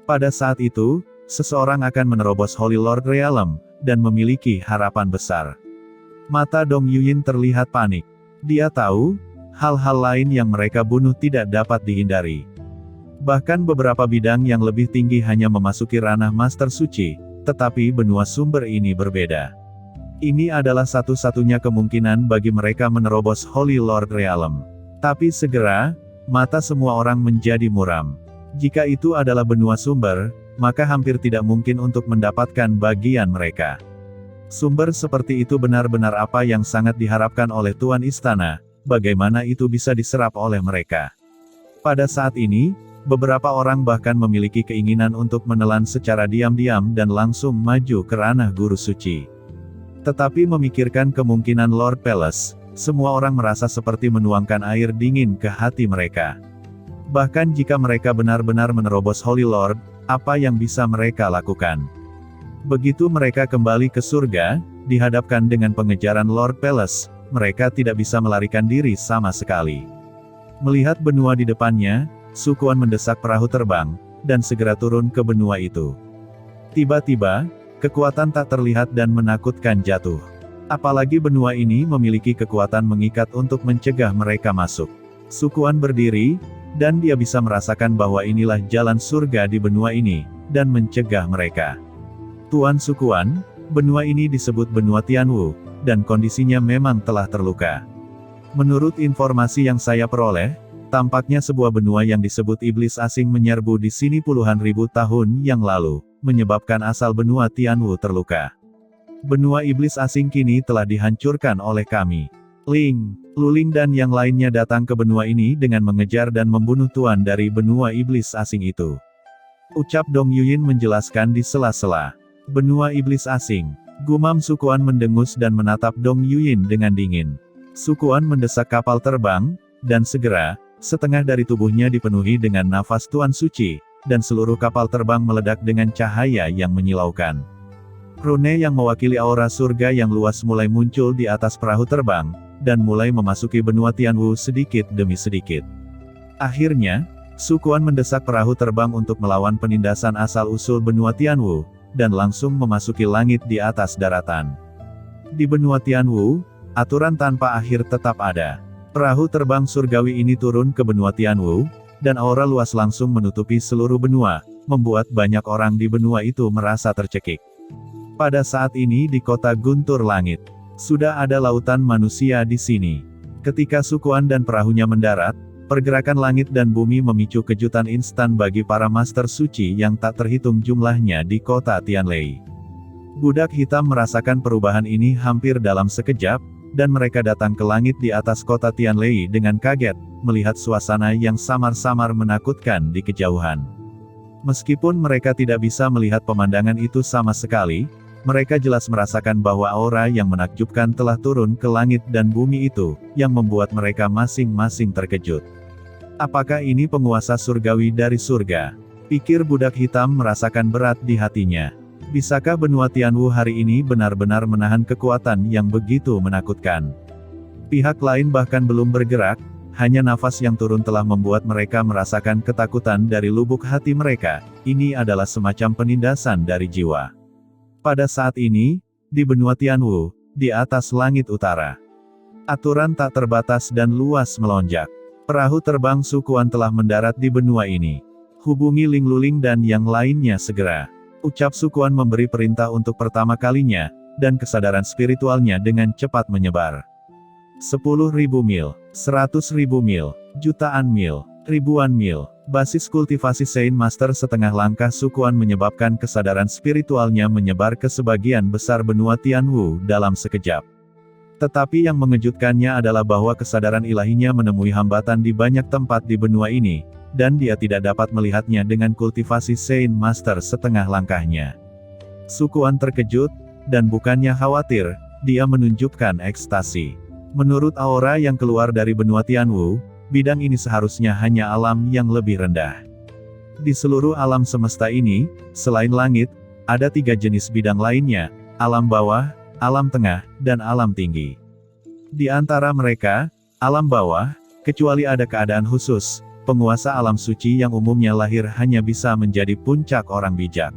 Pada saat itu, seseorang akan menerobos Holy Lord Realm, dan memiliki harapan besar. Mata Dong Yuyin terlihat panik. Dia tahu, hal-hal lain yang mereka bunuh tidak dapat dihindari. Bahkan beberapa bidang yang lebih tinggi hanya memasuki ranah Master Suci, tetapi benua sumber ini berbeda. Ini adalah satu-satunya kemungkinan bagi mereka menerobos Holy Lord Realm. Tapi segera, mata semua orang menjadi muram. Jika itu adalah benua sumber, maka hampir tidak mungkin untuk mendapatkan bagian mereka. Sumber seperti itu benar-benar apa yang sangat diharapkan oleh Tuan Istana, bagaimana itu bisa diserap oleh mereka. Pada saat ini, beberapa orang bahkan memiliki keinginan untuk menelan secara diam-diam dan langsung maju ke ranah Guru Suci. Tetapi memikirkan kemungkinan Lord Palace, semua orang merasa seperti menuangkan air dingin ke hati mereka. Bahkan jika mereka benar-benar menerobos Holy Lord, apa yang bisa mereka lakukan? Begitu mereka kembali ke surga, dihadapkan dengan pengejaran Lord Palace, mereka tidak bisa melarikan diri sama sekali. Melihat benua di depannya, Sukuan mendesak perahu terbang, dan segera turun ke benua itu. Tiba-tiba, kekuatan tak terlihat dan menakutkan jatuh. Apalagi benua ini memiliki kekuatan mengikat untuk mencegah mereka masuk. Sukuan berdiri, dan dia bisa merasakan bahwa inilah jalan surga di benua ini, dan mencegah mereka. Tuan Sukuan, benua ini disebut benua Tianwu, dan kondisinya memang telah terluka. Menurut informasi yang saya peroleh, tampaknya sebuah benua yang disebut iblis asing menyerbu di sini puluhan ribu tahun yang lalu, menyebabkan asal benua Tianwu terluka. Benua iblis asing kini telah dihancurkan oleh kami. Ling, Luling dan yang lainnya datang ke benua ini dengan mengejar dan membunuh tuan dari benua iblis asing itu. Ucap Dong Yuyin menjelaskan di sela-sela. Benua iblis asing. Gumam Sukuan mendengus dan menatap Dong Yuyin dengan dingin. Sukuan mendesak kapal terbang, dan segera, setengah dari tubuhnya dipenuhi dengan nafas Tuan Suci, dan seluruh kapal terbang meledak dengan cahaya yang menyilaukan. Rune yang mewakili aura surga yang luas mulai muncul di atas perahu terbang, dan mulai memasuki benua Tianwu sedikit demi sedikit. Akhirnya, Sukuan mendesak perahu terbang untuk melawan penindasan asal-usul benua Tianwu, dan langsung memasuki langit di atas daratan. Di benua Tianwu, aturan tanpa akhir tetap ada. Perahu terbang surgawi ini turun ke benua Tianwu, dan aura luas langsung menutupi seluruh benua, membuat banyak orang di benua itu merasa tercekik. Pada saat ini di kota Guntur Langit, sudah ada lautan manusia di sini. Ketika Sukuan dan perahunya mendarat, pergerakan langit dan bumi memicu kejutan instan bagi para Master Suci yang tak terhitung jumlahnya di kota Tianlei. Budak hitam merasakan perubahan ini hampir dalam sekejap, dan mereka datang ke langit di atas kota Tianlei dengan kaget, melihat suasana yang samar-samar menakutkan di kejauhan. Meskipun mereka tidak bisa melihat pemandangan itu sama sekali, mereka jelas merasakan bahwa aura yang menakjubkan telah turun ke langit dan bumi itu, yang membuat mereka masing-masing terkejut. Apakah ini penguasa surgawi dari surga? Pikir budak hitam merasakan berat di hatinya. Bisakah benua Tianwu hari ini benar-benar menahan kekuatan yang begitu menakutkan? Pihak lain bahkan belum bergerak, hanya nafas yang turun telah membuat mereka merasakan ketakutan dari lubuk hati mereka. Ini adalah semacam penindasan dari jiwa. Pada saat ini, di benua Tianwu, di atas langit utara, aturan tak terbatas dan luas melonjak. Perahu terbang Sukuan telah mendarat di benua ini. Hubungi Ling Luling dan yang lainnya segera. Ucap Sukuan memberi perintah untuk pertama kalinya, dan kesadaran spiritualnya dengan cepat menyebar. 10.000 mil, 100.000 mil, jutaan mil, ribuan mil. Basis kultivasi Saint Master setengah langkah Sukuan menyebabkan kesadaran spiritualnya menyebar ke sebagian besar benua Tianwu dalam sekejap. Tetapi yang mengejutkannya adalah bahwa kesadaran ilahinya menemui hambatan di banyak tempat di benua ini, dan dia tidak dapat melihatnya dengan kultivasi Saint Master setengah langkahnya. Sukuan terkejut, dan bukannya khawatir, dia menunjukkan ekstasi. Menurut aura yang keluar dari benua Tianwu, bidang ini seharusnya hanya alam yang lebih rendah. Di seluruh alam semesta ini, selain langit, ada 3 jenis bidang lainnya, alam bawah, alam tengah, dan alam tinggi. Di antara mereka, alam bawah, kecuali ada keadaan khusus, penguasa alam suci yang umumnya lahir hanya bisa menjadi puncak orang bijak.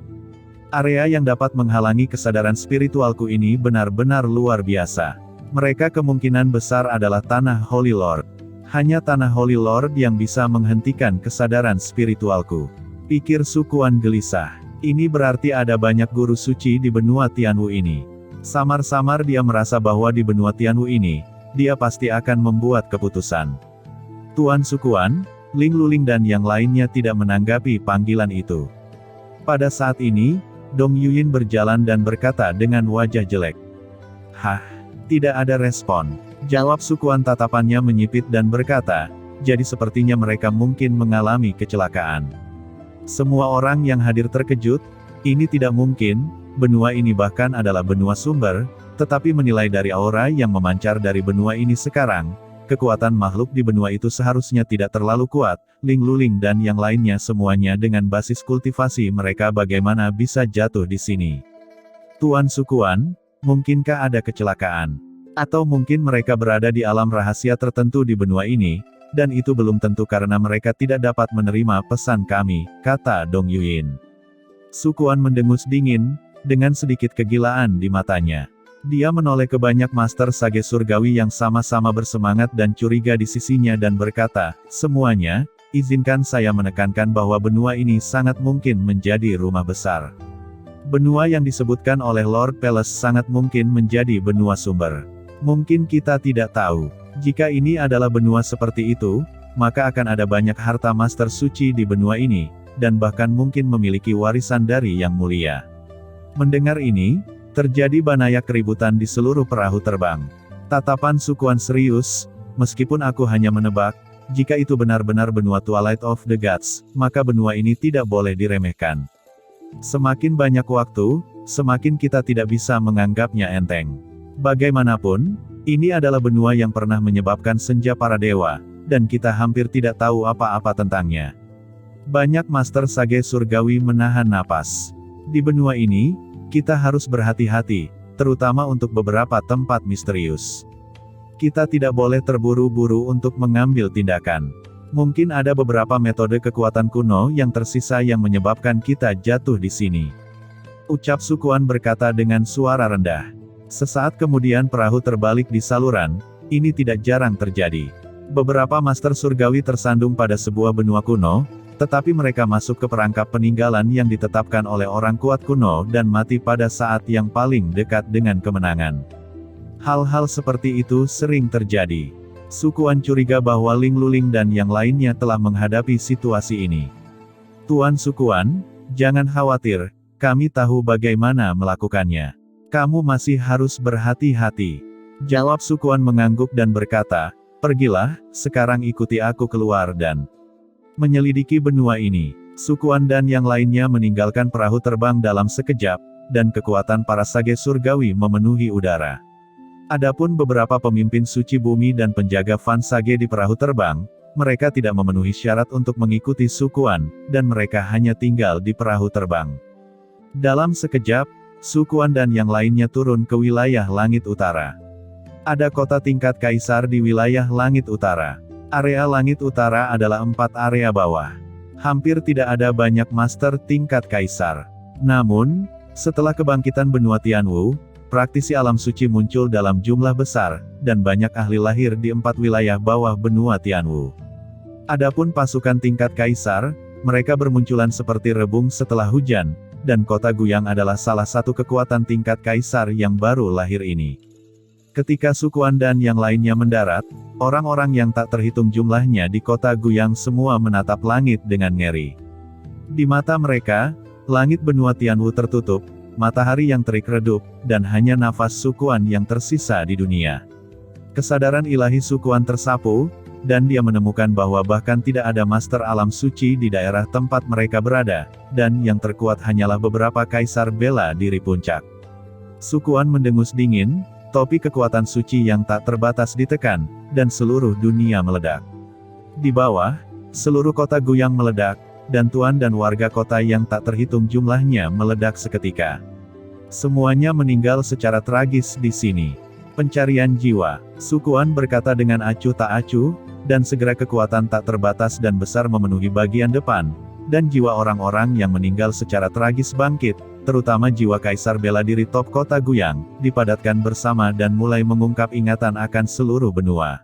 Area yang dapat menghalangi kesadaran spiritualku ini benar-benar luar biasa. Mereka kemungkinan besar adalah tanah Holy Lord. Hanya tanah Holy Lord yang bisa menghentikan kesadaran spiritualku. Pikir Sukuan gelisah. Ini berarti ada banyak guru suci di benua Tianwu ini. Samar-samar dia merasa bahwa di benua Tianwu ini, dia pasti akan membuat keputusan. Tuan Sukuan, Ling Luling dan yang lainnya tidak menanggapi panggilan itu. Pada saat ini, Dong Yuyin berjalan dan berkata dengan wajah jelek. Hah? Tidak ada respon. Jawab Sukuan, tatapannya menyipit dan berkata, jadi sepertinya mereka mungkin mengalami kecelakaan. Semua orang yang hadir terkejut, ini tidak mungkin, benua ini bahkan adalah benua sumber, tetapi menilai dari aura yang memancar dari benua ini sekarang, kekuatan makhluk di benua itu seharusnya tidak terlalu kuat. Ling Luling dan yang lainnya semuanya dengan basis kultivasi mereka bagaimana bisa jatuh di sini. Tuan Sukuan, mungkinkah ada kecelakaan? Atau mungkin mereka berada di alam rahasia tertentu di benua ini, dan itu belum tentu karena mereka tidak dapat menerima pesan kami, kata Dong Yuyin. Sukuan mendengus dingin, dengan sedikit kegilaan di matanya. Dia menoleh ke banyak master sage surgawi yang sama-sama bersemangat dan curiga di sisinya dan berkata, semuanya, izinkan saya menekankan bahwa benua ini sangat mungkin menjadi rumah besar. Benua yang disebutkan oleh Lord Palace sangat mungkin menjadi benua sumber. Mungkin kita tidak tahu. Jika ini adalah benua seperti itu, maka akan ada banyak harta master suci di benua ini, dan bahkan mungkin memiliki warisan dari yang mulia. Mendengar ini, terjadi banyak keributan di seluruh perahu terbang. Tatapan Sukuan serius, meskipun aku hanya menebak, jika itu benar-benar benua Twilight of the Gods, maka benua ini tidak boleh diremehkan. Semakin banyak waktu, semakin kita tidak bisa menganggapnya enteng. Bagaimanapun, ini adalah benua yang pernah menyebabkan senja para dewa, dan kita hampir tidak tahu apa-apa tentangnya. Banyak master sage surgawi menahan napas. Di benua ini, kita harus berhati-hati, terutama untuk beberapa tempat misterius. Kita tidak boleh terburu-buru untuk mengambil tindakan. Mungkin ada beberapa metode kekuatan kuno yang tersisa yang menyebabkan kita jatuh di sini. Ucap Sukuan berkata dengan suara rendah. Sesaat kemudian perahu terbalik di saluran, ini tidak jarang terjadi. Beberapa master surgawi tersandung pada sebuah benua kuno, tetapi mereka masuk ke perangkap peninggalan yang ditetapkan oleh orang kuat kuno dan mati pada saat yang paling dekat dengan kemenangan. Hal-hal seperti itu sering terjadi. Sukuan curiga bahwa Ling Luling dan yang lainnya telah menghadapi situasi ini. Tuan Sukuan, jangan khawatir, kami tahu bagaimana melakukannya. Kamu masih harus berhati-hati. Jawab Sukuan mengangguk dan berkata, pergilah, sekarang ikuti aku keluar dan menyelidiki benua ini. Sukuan dan yang lainnya meninggalkan perahu terbang dalam sekejap, dan kekuatan para sage surgawi memenuhi udara. Adapun beberapa pemimpin suci bumi dan penjaga Fan Sage di perahu terbang, mereka tidak memenuhi syarat untuk mengikuti Sukuan, dan mereka hanya tinggal di perahu terbang. Dalam sekejap, Sukuan dan yang lainnya turun ke wilayah langit utara. Ada kota tingkat kaisar di wilayah langit utara. Area langit utara adalah 4 area bawah. Hampir tidak ada banyak master tingkat kaisar. Namun, setelah kebangkitan benua Tianwu, praktisi alam suci muncul dalam jumlah besar, dan banyak ahli lahir di 4 wilayah bawah benua Tianwu. Adapun pasukan tingkat kaisar, mereka bermunculan seperti rebung setelah hujan, dan kota Guyang adalah salah satu kekuatan tingkat kaisar yang baru lahir ini. Ketika Sukuan dan yang lainnya mendarat, orang-orang yang tak terhitung jumlahnya di kota Guyang semua menatap langit dengan ngeri. Di mata mereka, langit benua Tianwu tertutup, matahari yang terik redup, dan hanya nafas Sukuan yang tersisa di dunia. Kesadaran ilahi Sukuan tersapu, dan dia menemukan bahwa bahkan tidak ada master alam suci di daerah tempat mereka berada, dan yang terkuat hanyalah beberapa kaisar bela diri puncak. Sukuan mendengus dingin, topi kekuatan suci yang tak terbatas ditekan, dan seluruh dunia meledak. Di bawah, seluruh kota Guyang meledak, dan tuan dan warga kota yang tak terhitung jumlahnya meledak seketika. Semuanya meninggal secara tragis di sini. Pencarian jiwa, Sukuan berkata dengan acuh tak acuh, dan segera kekuatan tak terbatas dan besar memenuhi bagian depan, dan jiwa orang-orang yang meninggal secara tragis bangkit, terutama jiwa kaisar bela diri top kota Guyang, dipadatkan bersama dan mulai mengungkap ingatan akan seluruh benua.